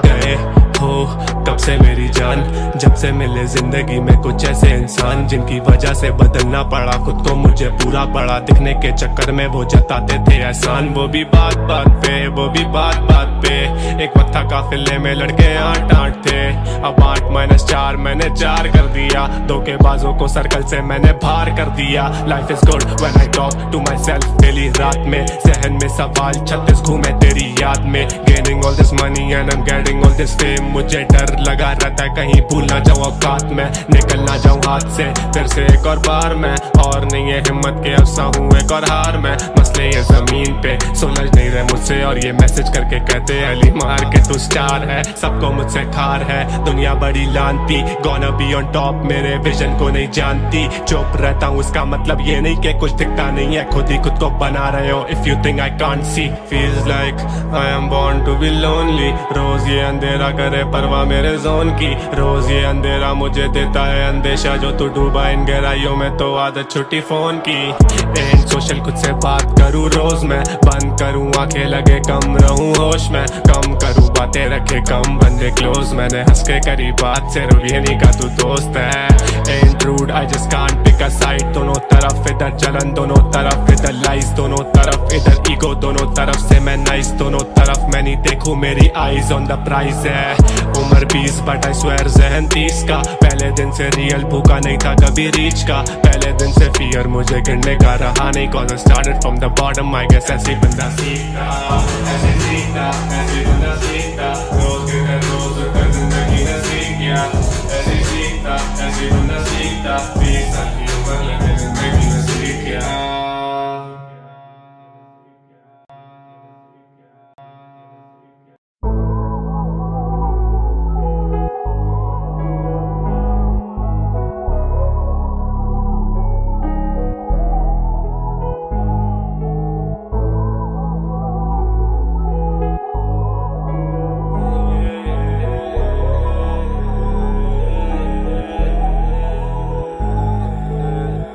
गए हो कब से मेरी जान, जब से मिले जिंदगी में कुछ ऐसे इंसान जिनकी वजह से बदलना पड़ा खुद को, मुझे पूरा पड़ा दिखने के चक्कर में वो जताते थे एहसान। वो भी बात बात पे, वो भी बात बात पे, एक वक्त था काफिले में लड़के 8-8 थे, अब 8-4 मैंने 4 कर दिया, धोखेबाजों को सर्कल से मैंने बाहर कर दिया। Life is good when I talk to myself daily रात में, जहन में सवाल 36 घूमे तेरी याद में, gaining all this money and I am getting all this fame, मुझे डर लगा रहता है कहीं भूल ना जाऊं औकात में, निकल ना जाऊं हाथ से फिर से एक और बार मैं, और नहीं है हिम्मत के अफसा हूँ एक और हार मैं। मसले ये जमीन पे सुलझ नहीं रहे मुझसे, और ये मैसेज करके कहते अली मार के तू स्टार है, सबको मुझसे ठार है दुनिया बड़ी लानती, गोना बी ऑन टॉप मेरे विजन को नहीं जानती। चुप रहता हूँ इसका मतलब ये नहीं कि कुछ दिखता नहीं है, खुद ही खुद को बना रहे हो। If you think I can't see, feels like I am born to be lonely, रोज ये अंधेरा करे परवाह मेरे जोन की, रोज ये अंधेरा मुझे देता है अंदेशा, जो तू डूबा इन गहराइयों में तो आदत छुट्टी फोन की। एंड सोशल खुद से बात करूँ रोज मैं, बंद करूँ आंखें लगे कम रहूँ होश में, कम करूँ बातें रखे कम बंदे क्लोज, मैंने हंस के करी बात सिर्फ ये नहीं का तू दोस्त है। Ain't rude, I just can't pick a side. दोनों तरफ इधर जलन, दोनों तरफ इधर लाइज, दोनों तरफ इधर ईगो, दोनों तरफ से मैं नाइस, दोनों तरफ मैं नहीं देखूं मेरी आईज ऑन द प्राइज है। उम्र 20 बट आई स्वेयर ज़हन 30 का। पहले दिन से रियल भूखा नहीं था कभी रीच का। पहले दिन से फियर मुझे गिरने का रहा नहीं, cause I started from the bottom, I guess ऐसे बंदा सीखता, ऐसे सीखता, ऐसे बंदा सीखता। रोज के घर रोज कर जिंदगी ने सीख गया। ऐसे सीखता, ऐसे बंदा सीखता। 20 साल की उम्र लगे जिंदगी ने सीख गया।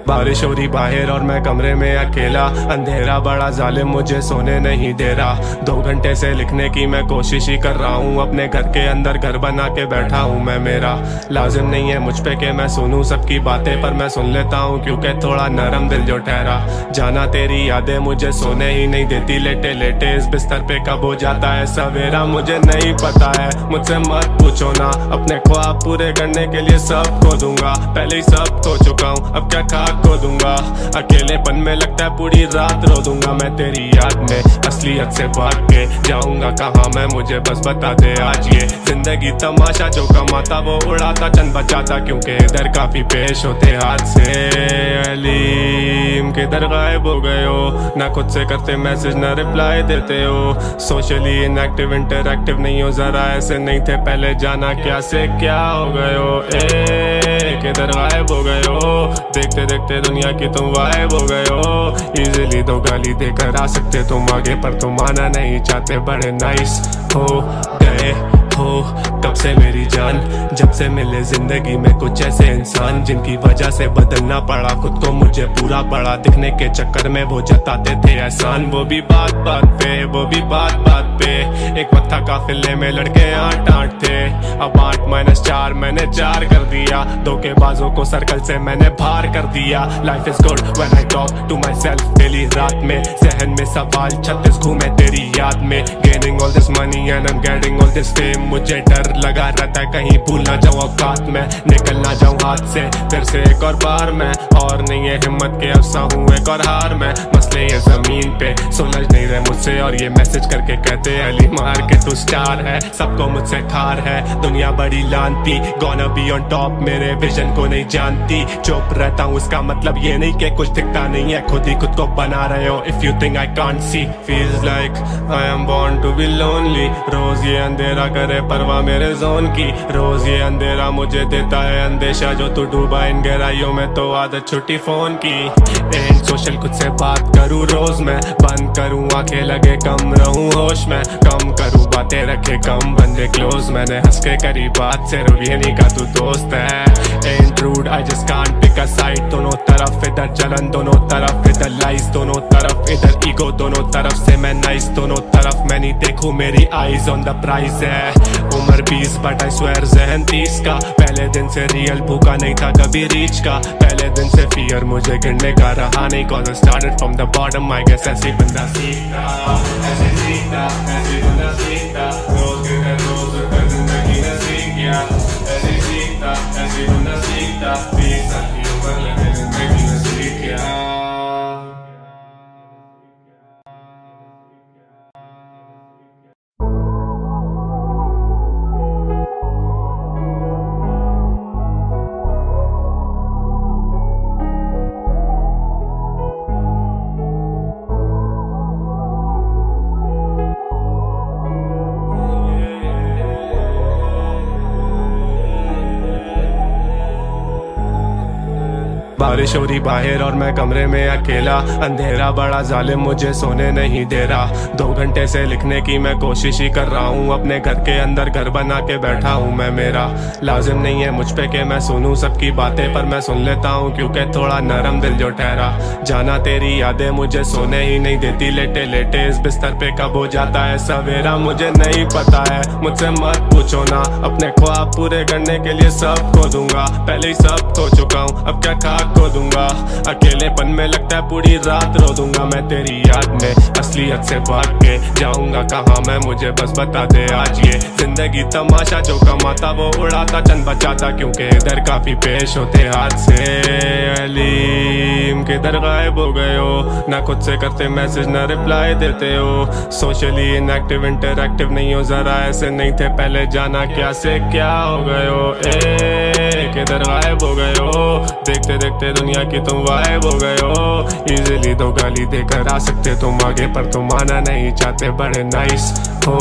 बारिश हो रही बाहर और मैं कमरे में अकेला। अंधेरा बड़ा जालिम मुझे सोने नहीं दे रहा। 2 घंटे से लिखने की मैं कोशिश ही कर रहा हूँ। अपने घर के अंदर घर बना के बैठा हूँ मैं। मेरा लाजिम नहीं है मुझ पे कि मैं सुनूं सबकी बातें, पर मैं सुन लेता हूँ क्योंकि थोड़ा नरम दिल जो ठहरा। जाना तेरी यादें मुझे सोने ही नहीं देती। लेटे लेटे इस बिस्तर पे कब हो जाता है सवेरा मुझे नहीं पता है। मुझसे मत पूछो ना, अपने ख्वाब पूरे करने के लिए सब खो दूंगा। पहले ही सब खो चुका हूँ, अब क्या खाक खो दूंगा। अकेलेपन में लगता है पूरी रात रो दूंगा मैं तेरी याद में। असलियत से भाग के जाऊंगा कहाँ मैं, मुझे बस बता दे आज। ये जिंदगी तमाशा, जो कमाता वो उड़ाता, चंद बचाता क्योंकि इधर काफी पेश होते हाथ से। अलीम किधर गायब हो गए हो, ना खुद से करते मैसेज ना रिप्लाई देते हो। सोशली इनएक्टिव इंटरएक्टिव नहीं हो, जरा ऐसे नहीं थे पहले, जाना क्या से क्या हो गए हो। किधर गायब हो गए हो, देखते देखते दुनिया की तुम वाइब हो गए हो। इजीली 2 गाली देकर आ सकते तुम आगे, पर तुम आना नहीं चाहते, बड़े नाइस हो गए हो तब से मेरी जान। जब से मिले जिंदगी में कुछ ऐसे इंसान जिनकी वजह से बदलना पड़ा खुद को, मुझे पूरा पड़ा दिखने के चक्कर में वो जताते थे एहसान। वो भी बात बात पे, वो भी बात बात पे। एक वक्त था काफिले में लड़के 8-8 थे, अब 8-4 मैंने 4 कर दिया। धोखेबाजों को सर्कल से मैंने बाहर कर दिया। Life is good when I talk to myself daily रात में। जहन में सवाल 36 घूमे तेरी याद में। Gaining all this money and I am getting all this fame, मुझे डर लगा रहता है कहीं भूल ना जाऊं औकात में, निकल ना जाऊं हाथ से फिर से एक और बार मैं। और नहीं है हिम्मत के अफसा हूँ एक और हार में। मसले ये जमीन पे सुलझ नहीं रहे मुझसे, और ये मैसेज करके कहते अली मार के तू स्टार है। सबको मुझसे खार है दुनिया बड़ी लानती, गोना बी ऑन टॉप मेरे विजन को नहीं जानती। चुप रहता हूँ इसका मतलब ये नहीं कि कुछ दिखता नहीं है, खुद ही खुद को बना रहे हो। If you think I can't see, feels like I am born to be lonely. रोज ये अंधेरा करे परवाह मेरे जोन की, रोज ये अंधेरा मुझे देता है अंदेशा। जो तू डूबा इन गहराइयों में तो आदत छुट्टी फोन की। एंड सोशल खुद से बात करूँ रोज मैं, बंद करूँ आंखें लगे कम रहूँ होश में। कम करूँ बातें रखे कम बंदे क्लोज, मैंने हंस के करी बात सिर्फ ये नहीं का तू दोस्त है। And rude I just can't pick a side. दोनों तरफ इधर जलन, दोनों तरफ इधर लाइज, दोनों तरफ इधर ईगो, दोनों तरफ से मैं नाइस, दोनों तरफ मैं नहीं देखूं मेरी आईज ऑन द प्राइज है। उम्र 20 बट आई स्वेयर ज़हन 30 का। पहले दिन से रियल भूखा नहीं था कभी रीच का। पहले दिन से फियर मुझे गिरने का रहा नहीं, cause I started from the bottom, I guess ऐसे बंदा सीखता, ऐसे सीखता, ऐसे बंदा सीखता। रोज के घर रोज कर जिंदगी ने सीख गया। ऐसे सीखता, ऐसे बंदा सीखता। 20 साल की उम्र लगे जिंदगी ने सीख गया। बारिश हो रही बाहर और मैं कमरे में अकेला, अंधेरा बड़ा जालिम मुझे सोने नहीं दे रहा। 2 घंटे से लिखने की मैं कोशिश ही कर रहा हूँ, अपने घर के अंदर घर बना के बैठा हूँ मैं। मेरा लाजिम नहीं है मुझ पे कि मैं सुनूं सबकी बातें, पर मैं सुन लेता हूँ क्योंकि थोड़ा नरम दिल जो ठहरा। जाना तेरी यादें मुझे सोने ही नहीं देती, लेटे लेटे इस बिस्तर पे कब हो जाता है सवेरा मुझे नहीं पता है। मुझसे मत पूछो ना, अपने ख्वाब पूरे करने के लिए सब खो दूंगा, पहले ही सब खो चुका हूँ अब क्या खाक खो दूंगा। अकेलेपन में लगता है पूरी रात रो दूंगा मैं तेरी याद में, असलियत से भाग के जाऊंगा कहाँ मैं, मुझे बस बता दे आज। ये जिंदगी तमाशा जो कमाता वो उड़ाता चंद बचाता, क्योंकि इधर काफी पेश होते हाथ से। अलीम किधर गायब हो गए हो, ना खुद से करते मैसेज ना रिप्लाई देते हो, सोशली इनएक्टिव इंटरएक्टिव नहीं हो, जरा ऐसे नहीं थे पहले, जाना क्या से क्या हो गए हो। किधर गायब हो गए हो, देखते देखते दुनिया की तुम वाइब हो गए हो। इजीली तो गाली देकर आ सकते तुम आगे, पर तुम आना नहीं चाहते, बड़े नाइस हो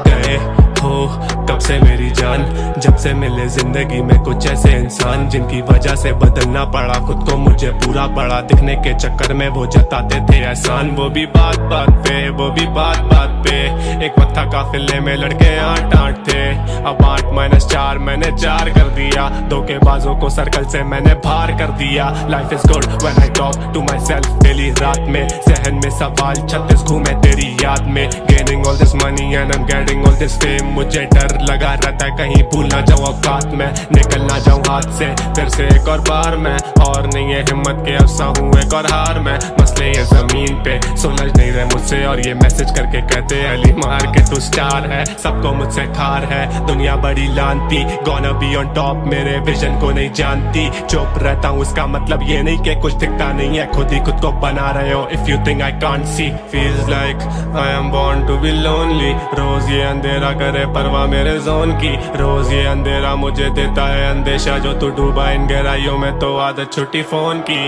गए हो तब से मेरी जान, जब से मिले जिंदगी में कुछ ऐसे इंसान जिनकी वजह से बदलना पड़ा खुद को, मुझे पूरा पड़ा दिखने के चक्कर में वो जताते थे एहसान। वो भी बात बात पे, वो भी बात बात पे, एक वक्त था काफिले में लड़के 8-8 थे, अब 8-4 मैंने 4 कर दिया। धोखेबाजों को सर्कल से मैंने बाहर कर दिया। Life is good when I talk to myself daily रात में, जहन में सवाल 36 घूमे तेरी याद में। Gaining all this money and I am getting all this fame, मुझे डर लगा रहता है कहीं भूल ना जाऊं औकात में, निकल ना जाऊं हाथ से फिर से एक और बार मैं। और नहीं है हिम्मत के अफसा हूँ एक और हार में, मसले ये जमीन पे सुलझ नहीं रहे मुझसे, और ये मैसेज करके कहते अली मार के तू स्टार है, सबको मुझसे खार है दुनिया बड़ी लानती। गोना बी ऑन टॉप मेरे विजन को नहीं जानती, चुप रहता हूँ इसका मतलब ये नहीं कि कुछ दिखता नहीं है, खुद ही खुद को बना रहे हो। If you think I can't see, feels like I am born to be lonely. रोज ये अंधेरा करे परवाह मेरे जोन की, रोज ये अंधेरा मुझे देता है अंदेशा, जो तू डूबा इन गहराइयों में तो आदत छुट्टी फोन की।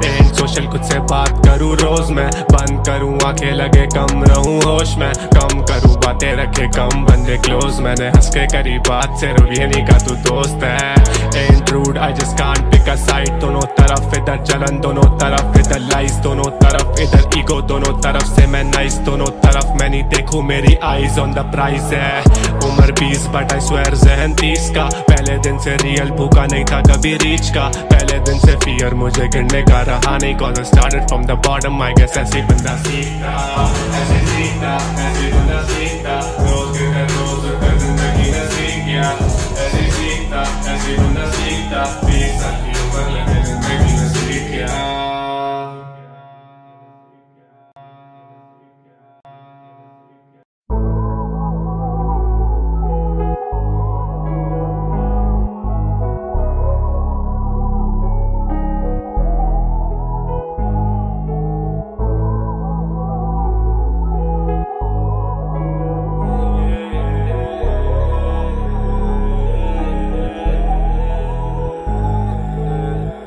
एंड सोशल खुद से बात करूँ रोज मैं, बंद करूँ आंखें लगे कम रहूँ होश में, कम करूँ बातें रखे कम बंदे क्लोज, मैंने हंस के करी बात से ये नहीं का तू दोस्त है। And rude I just can't pick a side, दोनों तरफ इधर जलन दोनों तरफ इधर लाइस, दोनों तरफ इधर ईगो दोनों तरफ से मैं नाइस, दोनों तरफ मैं नहीं देखूं मेरी आईज ऑन द प्राइस है। उम्र 20 बट आई स्वेयर जहन 30 का, पहले दिन से रियल भूखा नहीं था कभी रीच का, पहले दिन से फियर मुझे गिरने का रहा नहीं, cause I started from the bottom. I guess ऐसे बंदा सीखता, ऐसे सीखता, ऐसे बंदा सीखता, रोज के घर रोज कर जिंदगी ने सीख गया, ऐसे सीखता, ऐसे बंदा सीखता, 20 साल की उम्र लगे जिंदगी में सीख गया।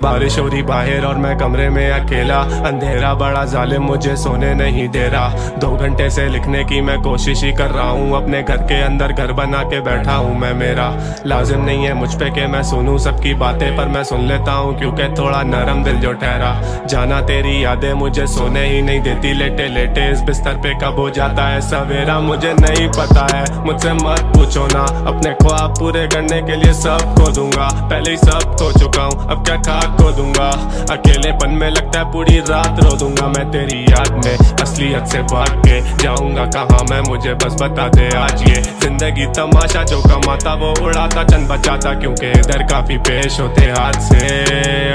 बारिश हो रही बाहर और मैं कमरे में अकेला, अंधेरा बड़ा जालिम मुझे सोने नहीं दे रहा। 2 घंटे से लिखने की मैं कोशिश ही कर रहा हूँ, अपने घर के अंदर घर बना के बैठा हूँ मैं। मेरा लाजिम नहीं है मुझ पे कि मैं सुनूं सबकी बातें, पर मैं सुन लेता हूँ क्योंकि थोड़ा नरम दिल जो ठहरा। जाना तेरी यादें मुझे सोने ही नहीं देती, लेटे लेटे इस बिस्तर पे कब हो जाता है सवेरा मुझे नहीं पता है। मुझसे मत पूछो ना, अपने ख्वाब पूरे करने के लिए सब खो दूंगा, पहले ही सब खो चुका हूँ अब क्या खाक खो दूंगा। अकेलेपन में लगता है पूरी रात रो दूंगा मैं तेरी याद में, असलियत से भाग के जाऊंगा कहाँ मैं, मुझे बस बता दे आज। ये जिंदगी तमाशा जो कमाता वो उड़ाता चंद बचाता, क्योंकि इधर काफी पेश होते हाथ से।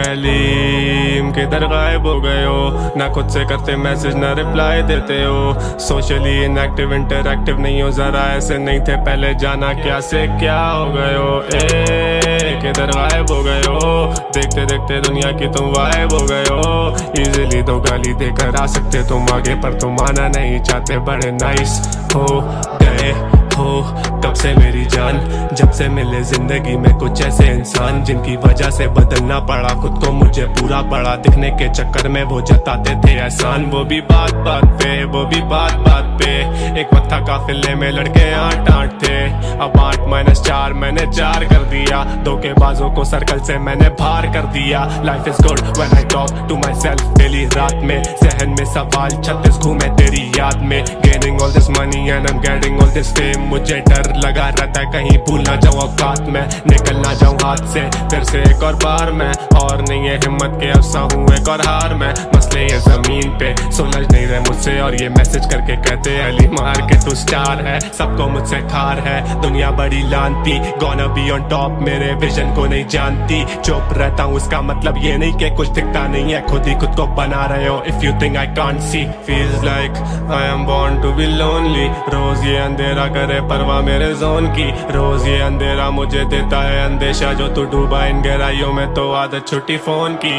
अलीम किधर गायब हो गए हो, ना खुद से करते मैसेज ना रिप्लाई देते हो, सोशली इनएक्टिव इंटरएक्टिव नहीं हो, जरा ऐसे नहीं थे पहले, जाना क्या से क्या हो गए हो। किधर गायब हो गए हो, देखते देखते दुनिया की तुम वाइब हो गए हो। इजीली तो गाली देकर आ सकते तुम आगे, पर तुम आना नहीं चाहते, बड़े नाइस हो गए हो कब से मेरी जान, जब से मिले जिंदगी में कुछ ऐसे इंसान जिनकी वजह से बदलना पड़ा खुद को, मुझे पूरा पड़ा दिखने के चक्कर में वो जताते थे एहसान। वो भी बात बात पे, वो भी बात बात पे, एक वक्त था काफिले में लड़के 8-8 थे, अब 8-4 मैंने 4 कर दिया, धोखेबाजों को सर्कल से मैंने बाहर कर दिया। Life is good when I talk to myself daily रात में, जहन में सवाल 36 घूमे तेरी याद में, gaining all this money and I am getting all this fame, मुझे डर लगा रहता है कहीं भूल ना जाऊं औकात में, निकल ना जाऊं हाथ से फिर से एक और बार मैं, और नहीं है हिम्मत के अफसा हूँ एक और हार में, मसले ये जमीन पे सुलझ नहीं रहे मुझसे, और ये मैसेज करके कहते अली मार के तू स्टार है, सबको मुझसे ठार है दुनिया बड़ी लानती, गोना बी ऑन टॉप मेरे विजन को नहीं जानती, चुप रहता हूँ उसका मतलब ये नहीं कि कुछ दिखता नहीं है, खुद ही खुद को बना रहे हो if you think I can't see, feels like I am born to be lonely, रोज ये अंधेरा करे परवाह मेरे जोन की, रोज ये अंधेरा मुझे देता है अंदेशा, जो तू डूबा इन गहराइयों में तो आदत छुट्टी फोन की,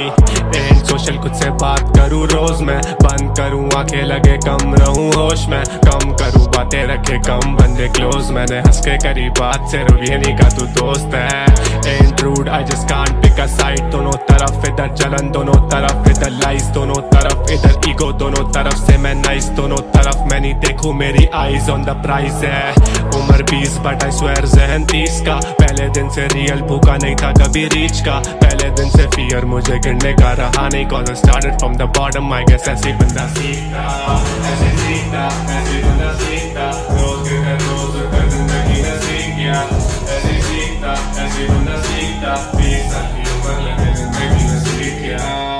एंड सोशल खुद से बात करूँ रोज मैं, बंद करूँ आंखें लगे कम रहूँ होश में, कम करूँ बातें रखे कम बंदे क्लोज, मैंने हंस के करी बात सिर्फ ये नहीं का तू दोस्त है, and rude I just can't pick a side, दोनों तरफ इधर जलन दोनों तरफ इधर लाइज, दोनों तरफ इधर ईगो दोनों तरफ से मैं नाइस, दोनों तरफ मैं नहीं देखूं मेरी आईज ऑन द प्राइज है, उम्र 20 बट आई स्वेयर जहन 30 का, पहले दिन से रियल भूखा नहीं था कभी रीच का, पहले दिन से फियर मुझे गिरने का रहा नहीं, cause I started from the bottom, I guess ऐसे बंदा सीखता, ऐसे सीखता, ऐसे बंदा सीखता, रोज के घर रोज उठकर जिंदगी ने सीख गया, ऐसे सीखता, ऐसे बंदा सीखता, 20 साल की उम्र लगे जिंदगी ने सीख गया।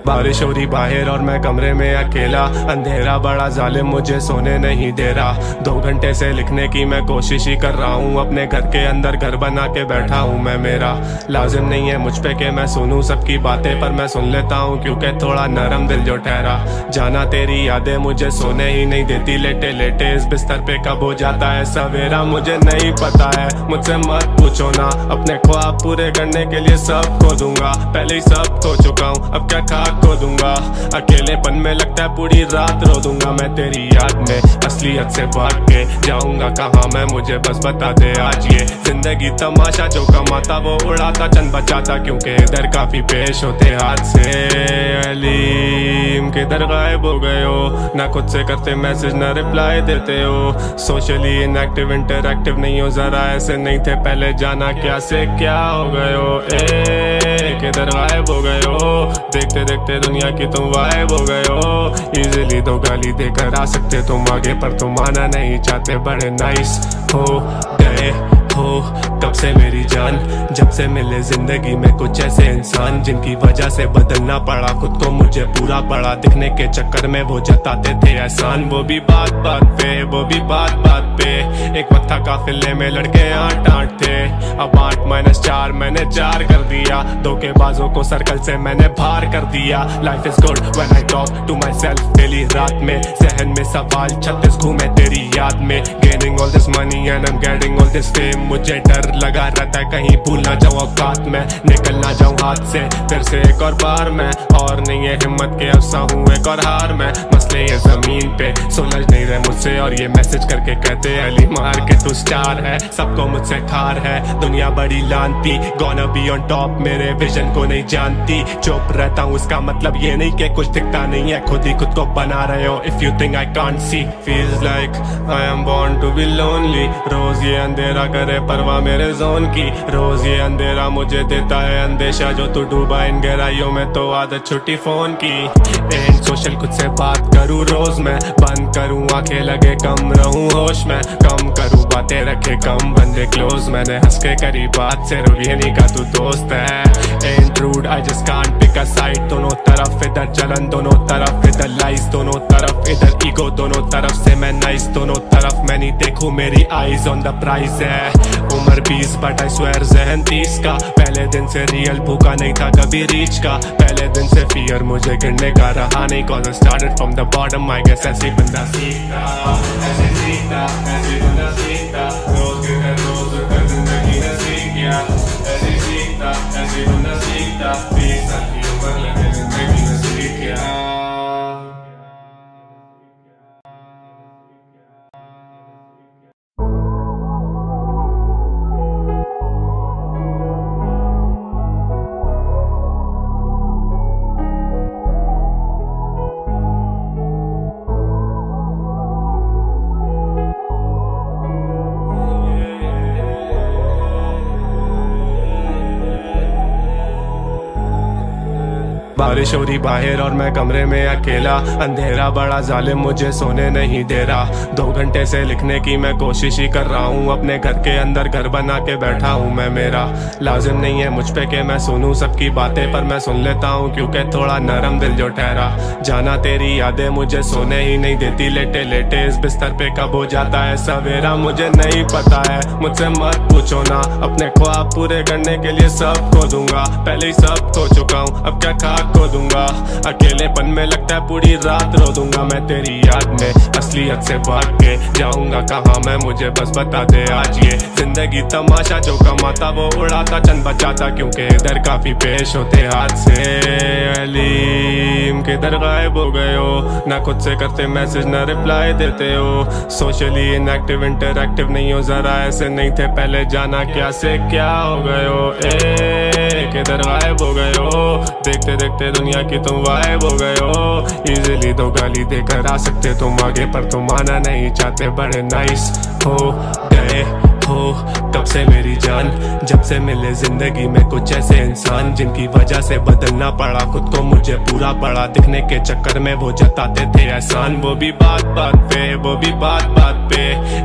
बारिश हो रही बाहर और मैं कमरे में अकेला, अंधेरा बड़ा जालिम मुझे सोने नहीं दे रहा, 2 घंटे से लिखने की मैं कोशिश ही कर रहा हूँ, अपने घर के अंदर घर बना के बैठा हूँ मैं, मेरा लाजिम नहीं है मुझ पे कि मैं सुनूं सबकी बातें, पर मैं सुन लेता हूँ क्योंकि थोड़ा नरम दिल जो ठहरा, जाना तेरी यादें मुझे सोने ही नहीं देती, लेटे लेटे इस बिस्तर पे कब हो जाता है सवेरा मुझे नहीं पता है, मुझसे मत पूछो ना, अपने ख्वाब पूरे करने के लिए सब खो दूंगा, पहले ही सब खो चुका हूँ अब क्या खाक खो दूंगा, अकेलेपन में लगता है पूरी रात रो दूंगा मैं तेरी याद में, असलियत से भाग के जाऊंगा कहाँ मैं, मुझे बस बता दे आज ये जिंदगी तमाशा, जो कमाता वो उड़ाता चंद बचाता, क्योंकि इधर काफी पेश होते हाथ से, अलीम किधर गायब हो गए हो, ना खुद से करते मैसेज ना रिप्लाई देते हो, सोशली इनएक्टिव इंटरएक्टिव नहीं हो, जरा ऐसे नहीं थे पहले, जाना क्या से क्या हो गए हो, किधर गायब हो गए हो, देखते देखते दुनिया की तुम वाइब हो गए हो, इजीली तो गाली देकर आ सकते तुम आगे, पर तुम आना नहीं चाहते, बड़े नाइस हो गए हो कब से मेरी जान, जब से मिले जिंदगी में कुछ ऐसे इंसान जिनकी वजह से बदलना पड़ा खुद को, मुझे पूरा पड़ा दिखने के चक्कर में वो जताते थे एहसान। वो भी बात बात पे, वो भी बात बात पे, एक वक्त था काफिले में लड़के 8-8 थे, अब 8-4 मैंने 4 कर दिया, धोखेबाजों को सर्कल से मैंने बाहर कर दिया। Life is good when I talk to myself daily रात में, जहन में सवाल 36 घूमे तेरी याद में, gaining all this money and I am getting all this fame, मुझे डर लगा रहता है कहीं भूल ना जाऊं औकात में, निकल ना जाऊं हाथ से फिर से एक और बार मैं, और नहीं है हिम्मत के अफसा हूँ एक और हार में, मसले ये जमीन पे सुलझ नहीं रहे मुझसे, और ये मैसेज करके कहते अली मार के तू स्टार है, सबको मुझसे ठार है दुनिया बड़ी लानती, गोना बी ऑन टॉप मेरे विजन को नहीं जानती, चुप रहता हूँ उसका मतलब ये नहीं कि कुछ दिखता नहीं है, खुद ही खुद को बना रहे हो if you think I can't see, feels like I am born to be lonely, रोज ये अंधेरा करे परवाह मेरे जोन की, रोज ये अंधेरा मुझे देता है अंदेशा, जो तू डूबा इन गहराइयों में तो आदत छुट्टी फोन की, एंड सोशल खुद से बात करूँ रोज मैं, बंद करूँ आंखें लगे कम रहूँ होश में, कम करूँ बातें रखे कम बंदे क्लोज, मैंने हंस के करी बात सिर्फ ये नहीं का तू दोस्त है, and rude I just can't pick a side, दोनों तरफ इधर जलन दोनों तरफ इधर लाइज, दोनों तरफ इधर ईगो दोनों तरफ से मैं नाइस, दोनों तरफ मैं नहीं देखूं मेरी आईज ऑन द प्राइज है। उम्र 20 बट आई स्वेयर जहन 30 का। पहले दिन से रियल भूखा नहीं था कभी रीच का। पहले दिन से फियर मुझे गिरने का रहा नहीं, cause I started from the bottom, I guess ऐसे बंदा सीखता, ऐसे सीखता, ऐसे बंदा सीखता। रोज गिर रोज उठकर जिंदगी ने सीख गया। ऐसे सीखता, ऐसे बंदा सीखता। 20 साल की उम्र लगे जिंदगी ने सीख गया। बारिश हो रही बाहर और मैं कमरे में अकेला। अंधेरा बड़ा जालिम मुझे सोने नहीं दे रहा। 2 घंटे से लिखने की मैं कोशिश ही कर रहा हूँ। अपने घर के अंदर घर बना के बैठा हूँ मैं। मेरा लाजिम नहीं है मुझ पे कि मैं सुनूं सबकी बातें, पर मैं सुन लेता हूँ क्योंकि थोड़ा नरम दिल जो ठहरा। जाना तेरी यादें मुझे सोने ही नहीं देती। लेटे लेटे इस बिस्तर पे कब हो जाता है सवेरा मुझे नहीं पता है। मुझसे मत पूछो ना, अपने ख्वाब पूरे करने के लिए सब खो दूंगा। पहले ही सब खो चुका हूँ, अब क्या खाक खो दूंगा। अकेलेपन में लगता है पूरी रात रो दूंगा मैं तेरी याद में। असलियत से भाग के जाऊंगा कहाँ मैं, मुझे बस बता दे आज ये जिंदगी तमाशा। जो कमाता वो उड़ाता चंद बचाता, क्योंकि इधर काफी पेश होते हाथ से। अलीम किधर गायब हो गए हो, ना खुद से करते मैसेज ना रिप्लाई देते हो। सोशली इनएक्टिव इंटरएक्टिव नहीं हो, जरा ऐसे नहीं थे पहले। जाना क्या से क्या हो गए हो, किधर गायब हो गए हो। देखते देखते दुनिया की तुम वाइब हो गए हो। इजीली तो गाली देकर आ सकते तुम आगे, पर तुम आना नहीं चाहते। बड़े नाइस हो गए हो कब से मेरी जान, जब से मिले जिंदगी में कुछ ऐसे इंसान जिनकी वजह से बदलना पड़ा खुद को। मुझे पूरा पड़ा दिखने के चक्कर में वो जताते थे एहसान। वो भी बात बात पे, वो भी बात बात पे।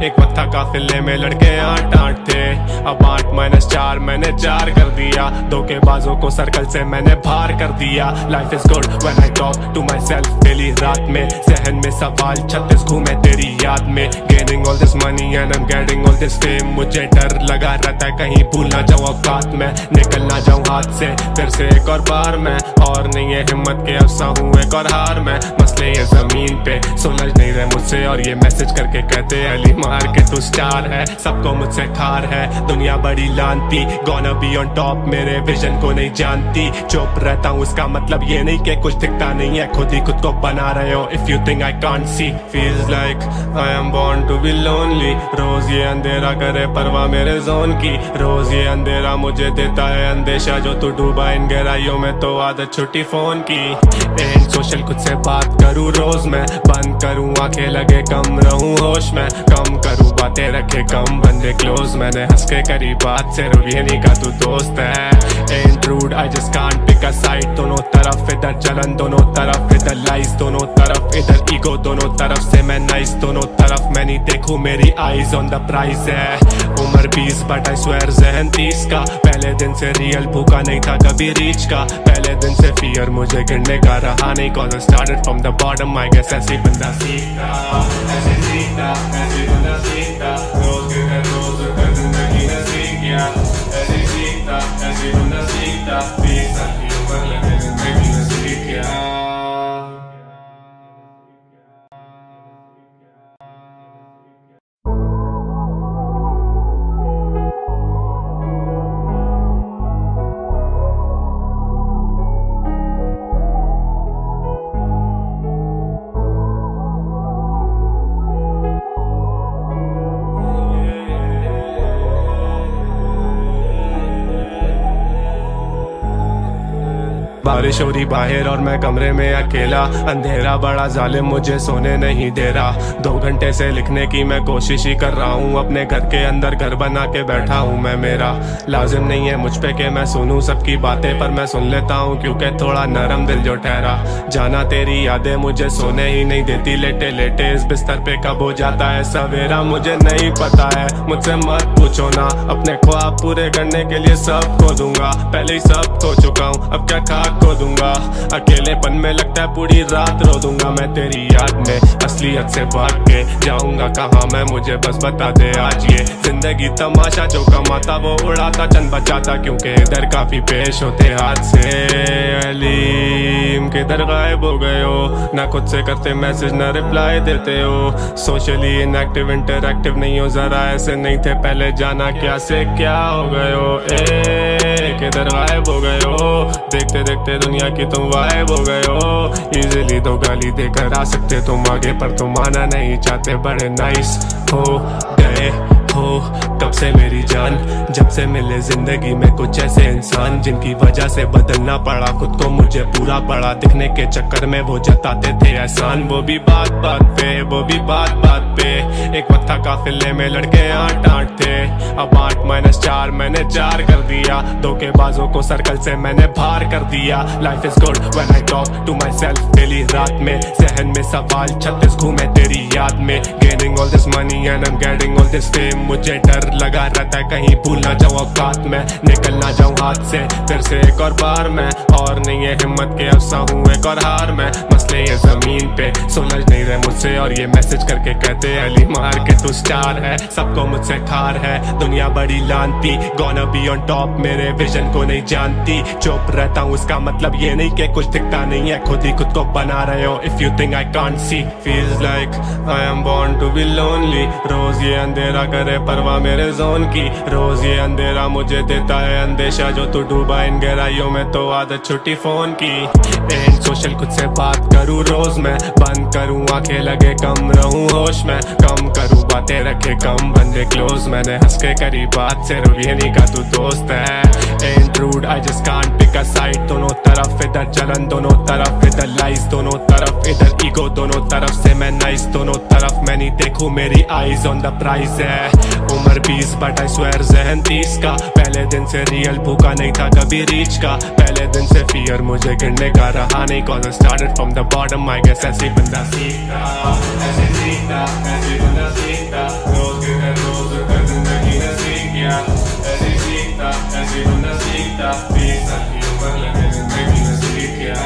एक वक्त था काफिले में लड़के 8-8 थे, अब 8-4 मैंने 4 कर दिया। धोखेबाजों को सर्कल से मैंने बाहर कर दिया। Life is good when I talk to myself daily रात में। जहन में सवाल 36 घूमे तेरी याद में। Gaining all this money and I am getting all this fame. मुझे डर लगा रहता है कहीं भूल ना जाऊं औकात में, निकल ना जाऊं हाथ से फिर से एक और बार मैं। और नहीं है हिम्मत के अफसा हूँ एक और हार में। मसले ये जमीन पे सुलझ नहीं रहे मुझसे, और ये मैसेज करके कहते अली मार के तू स्टार है। सबको मुझसे खार है दुनिया बड़ी लानती, गोना बी ऑन टॉप मेरे विजन को नहीं जानती। चुप रहता हूँ इसका मतलब ये नहीं कि कुछ दिखता नहीं है, खुद ही खुद को बना रहे हो। If you think I can't see, feels like I am born to be lonely. रोज ये अंधेरा करे परवाह मेरे जोन की। रोज ये अंधेरा मुझे देता है अंदेशा, जो तू डूबा इन गहराइयों में तो आदत छुट्टी फोन की। एंड सोशल खुद से बात करूँ रोज मैं, बंद करूँ आंखें लगे कम रहूँ होश में। कम करूँ बातें रखे कम बंदे क्लोज, मैंने हंस के करी बात सिर्फ ये नहीं का तू दोस्त है। And rude I just can't pick a side. दोनों तरफ इधर जलन, दोनों तरफ इधर लाइज, दोनों तरफ इधर ईगो, दोनों तरफ से मैं नाइस। दोनों तरफ मैं नहीं देखूं मेरी आईज ऑन द प्राइज है। उम्र 20 बट आई स्वेयर जहन 30 का। पहले दिन से रियल भूखा नहीं था कभी रीच का। पहले दिन से फियर मुझे गिरने का रहा नहीं, cause I started from the bottom, I guess ऐसे बंदा सीखता, ऐसे सीखता, ऐसे बंदा सीखता। रोज गिर रोज उठकर जिंदगी ने सीख गया। ऐसे सीखता, ऐसे बंदा सीखता। 20 साल की उम्र लगे जिंदगी ने सीख गया। बारिश हो रही बाहर और मैं कमरे में अकेला। अंधेरा बड़ा जालिम मुझे सोने नहीं दे रहा। 2 घंटे से लिखने की मैं कोशिश ही कर रहा हूँ। अपने घर के अंदर घर बना के बैठा हूँ मैं। मेरा लाजिम नहीं है मुझ पे कि मैं सुनूं सबकी बातें, पर मैं सुन लेता हूँ क्योंकि थोड़ा नरम दिल जो ठहरा। जाना तेरी यादें मुझे सोने ही नहीं देती। लेटे लेटे इस बिस्तर पे कब हो जाता है सवेरा मुझे नहीं पता है। मुझसे मत पूछो ना, अपने ख्वाब पूरे करने के लिए सब खो दूंगा। पहले ही सब खो चुका हूँ, अब क्या खाक तलाक को दूंगा। अकेलेपन में लगता है पूरी रात रो दूंगा मैं तेरी याद में, असलियत से भाग के जाऊंगा कहाँ मैं, मुझे बस बता दे आज ये जिंदगी तमाशा, जो कमाता वो उड़ाता चंद बचाता, क्योंकि इधर काफी पेश होते हाथ से। अलीम किधर गायब हो गए हो, ना खुद से करते मैसेज ना रिप्लाई देते हो, सोशली इनएक्टिव इंटरएक्टिव नहीं हो, जरा ऐसे नहीं थे पहले, जाना क्या से क्या हो गए हो। किधर गायब हो गए हो, देखते देखते दुनिया की तुम गायब हो गए हो। इजीली तो गाली देकर आ सकते तुम आगे, पर तुम आना नहीं चाहते, बड़े नाइस हो गए हो कब से मेरी जान, जब से मिले जिंदगी में कुछ ऐसे इंसान, जिनकी वजह से बदलना पड़ा खुद को, मुझे पूरा पड़ा दिखने के चक्कर में वो जताते थे एहसान। वो भी बात बात पे, वो भी बात बात पे, एक वक्त था काफिले में लड़के 8-8 थे, अब 8-4 मैंने 4 कर दिया, धोखेबाजों को सर्कल से मैंने बाहर कर दिया। Life is good when I talk to myself daily, रात में जहन में सवाल 36 घूमे तेरी याद में, gaining all this money and I am getting all this fame, मुझे डर लगा रहता है कहीं भूल ना जाऊं औकात में, निकल ना जाऊं हाथ से फिर से एक और बार मैं, और नहीं है हिम्मत के अफसा हूँ एक और हार में, मसले ये जमीन पे सुलझ नहीं रहे मुझसे, और ये मैसेज करके कहते अली मार के तू स्टार है, सबको मुझसे खार है दुनिया बड़ी लानती, गोना बी ऑन टॉप मेरे विजन को नहीं जानती, चुप रहता हूँ इसका मतलब ये नहीं कि कुछ दिखता नहीं है, खुद ही खुद को बना रहे हो। If you think I can't see, feels like I am born to be lonely, रोज ये अंधेरा करे परवाह मेरे जोन की, रोज ये अंधेरा मुझे देता है अंदेशा, जो तू डूबा इन गहराइयों में तो आदत छुट्टी फोन की, एंड सोशल खुद से बात करूँ रोज मैं, बंद करूँ आंखें लगे कम रहूँ होश में, कम करूँ बातें रखे कम बंदे क्लोज, मैंने हंस के करी बात सिर्फ ये नहीं का तू दोस्त है, and rude I just can't pick a side, दोनों तरफ इधर जलन दोनों तरफ इधर लाइज, दोनों तरफ इधर ईगो दोनों तरफ से मैं नाइस, दोनों तरफ मैं नहीं देखूं मेरी आईज ऑन द प्राइस है, उम्र 20 बट आई स्वेयर जहन 30 का, पहले दिन से रियल भूखा नहीं था कभी रीच का, पहले दिन से फियर मुझे गिरने का रहा नहीं, cause I started from the bottom, I guess ऐसे बंदा सीखता, ऐसे सीखता, ऐसे बंदा सीखता, रोज के रोज कर जिंदगी ने सीख गया, ऐसे सीखता, ऐसे बंदा सीखता, 20 साल की उम्र लगे जिंदगी ने सीख गया।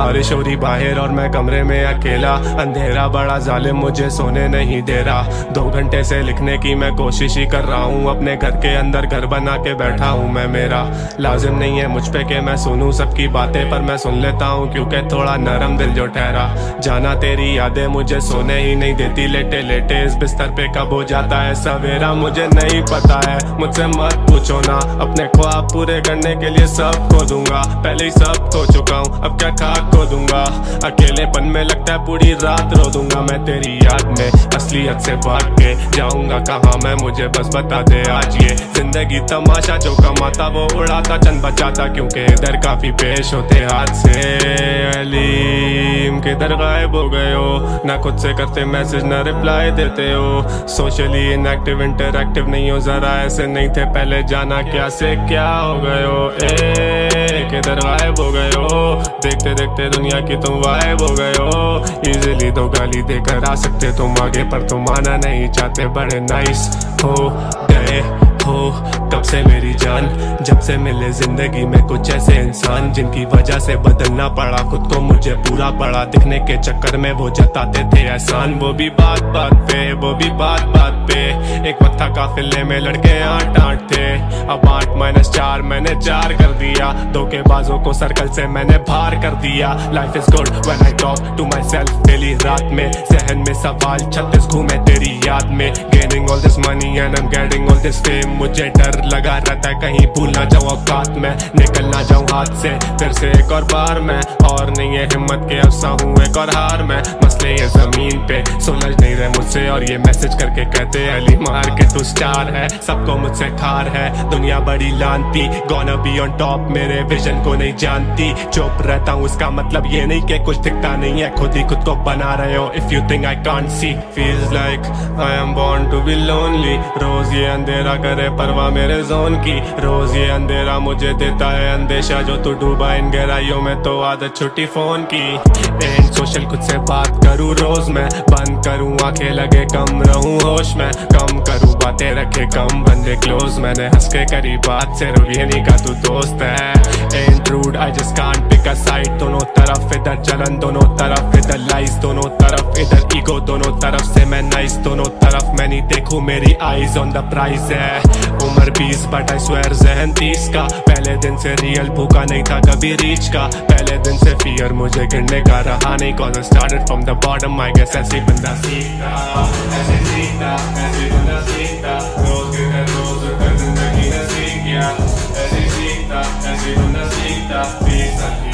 बारिश हो रही बाहर और मैं कमरे में अकेला, अंधेरा बड़ा जालिम मुझे सोने नहीं दे रहा। 2 घंटे से लिखने की मैं कोशिश ही कर रहा हूँ, अपने घर के अंदर घर बना के बैठा हूँ मैं। मेरा लाजिम नहीं है मुझ पे कि मैं सुनूं सबकी बातें, पर मैं सुन लेता हूँ क्योंकि थोड़ा नरम दिल जो ठहरा। जाना तेरी यादें मुझे सोने ही नहीं देती, लेटे लेटे इस बिस्तर पे कब हो जाता है सवेरा मुझे नहीं पता है। मुझसे मत पूछो ना, अपने ख्वाब पूरे करने के लिए सब खो दूंगा, पहले ही सब खो चुका हूँ अब क्या खाक खो दूंगा। अकेलेपन में लगता है पूरी रात रो दूंगा मैं तेरी याद में, असलियत से भाग के जाऊंगा कहाँ मैं, मुझे बस बता दे आज। ये जिंदगी तमाशा जो कमाता वो उड़ाता चंद बचाता, क्योंकि इधर काफी पेश होते हाथ से। अलीम किधर गायब हो गए हो, ना खुद से करते मैसेज ना रिप्लाई देते हो, सोशली इनएक्टिव इंटरएक्टिव नहीं हो, जरा ऐसे नहीं थे पहले, जाना क्या से क्या हो गए हो। किधर गायब हो गए हो, देखते देखते दुनिया की तुम गायब हो गए हो। इजीली तो गाली देकर आ सकते तुम आगे, पर तुम आना नहीं चाहते, बड़े नाइस हो गए हो तब से मेरी जान, जब से मिले जिंदगी में कुछ ऐसे इंसान जिनकी वजह से बदलना पड़ा खुद को, मुझे पूरा पड़ा दिखने के चक्कर में वो जताते थे एहसान। वो भी बात बात पे, वो भी बात बात पे, एक वक्त था काफिले में लड़के 8-8 थे, अब 8-4 मैंने 4 कर दिया। धोखेबाजों को सर्कल से मैंने बाहर कर दिया। Life is good when I talk to myself daily, रात में जहन में सवाल 36 घूमे तेरी याद में। Gaining all this money and I am getting all this fame, मुझे डर लगा रहता है कहीं भूल ना जाऊं औकात में, निकल ना जाऊं हाथ से फिर से एक और बार मैं। और नहीं है हिम्मत के अफसा हूँ एक और हार में, मसले ये जमीन पे सुलझ नहीं रहे मुझसे, और ये मैसेज करके कहते अली मार के तू स्टार है, सबको मुझसे खार है दुनिया बड़ी लानती। गोना बी ऑन टॉप मेरे विजन को नहीं जानती, चुप रहता हूँ इसका मतलब ये नहीं कि कुछ दिखता नहीं है, खुद ही खुद को बना रहे हो। If you think I can't see, feels like I am born to be lonely. रोज ये अंधेरा करे परवाह मेरे जोन की, रोज ये अंधेरा मुझे देता है अंदेशा, जो तू डूबा इन गहराइयों में तो आदत छुट्टी फोन की। एंड सोशल खुद से बात करूँ रोज मैं, बंद करूँ आंखें लगे कम रहूँ होश में, कम करूँ बातें रखे कम बंदे क्लोज, मैंने हंस के करी बात से ये नहीं का तू दोस्त है। And rude I just can't pick a side, दोनों तरफ इधर जलन दोनों तरफ इधर लाइस, दोनों तरफ इधर ईगो दोनों तरफ से मैं नाइस, दोनों तरफ मैं नहीं देखूं मेरी आईज ऑन द प्राइस है। उम्र 20 बट आई स्वेयर जहन 30 का, पहले दिन से रियल भूखा नहीं था कभी रीच का, पहले दिन से फियर मुझे गिरने का रहा नहीं, cause I started from the bottom I guess ऐसे बंदा सीखता, ऐसे सीखता, ऐसे बंदा सीखता, रोज के घर रोज कर जिंदगी ने सीख गया, ऐसे सीखता, ऐसे बंदा सीखता, 20 साल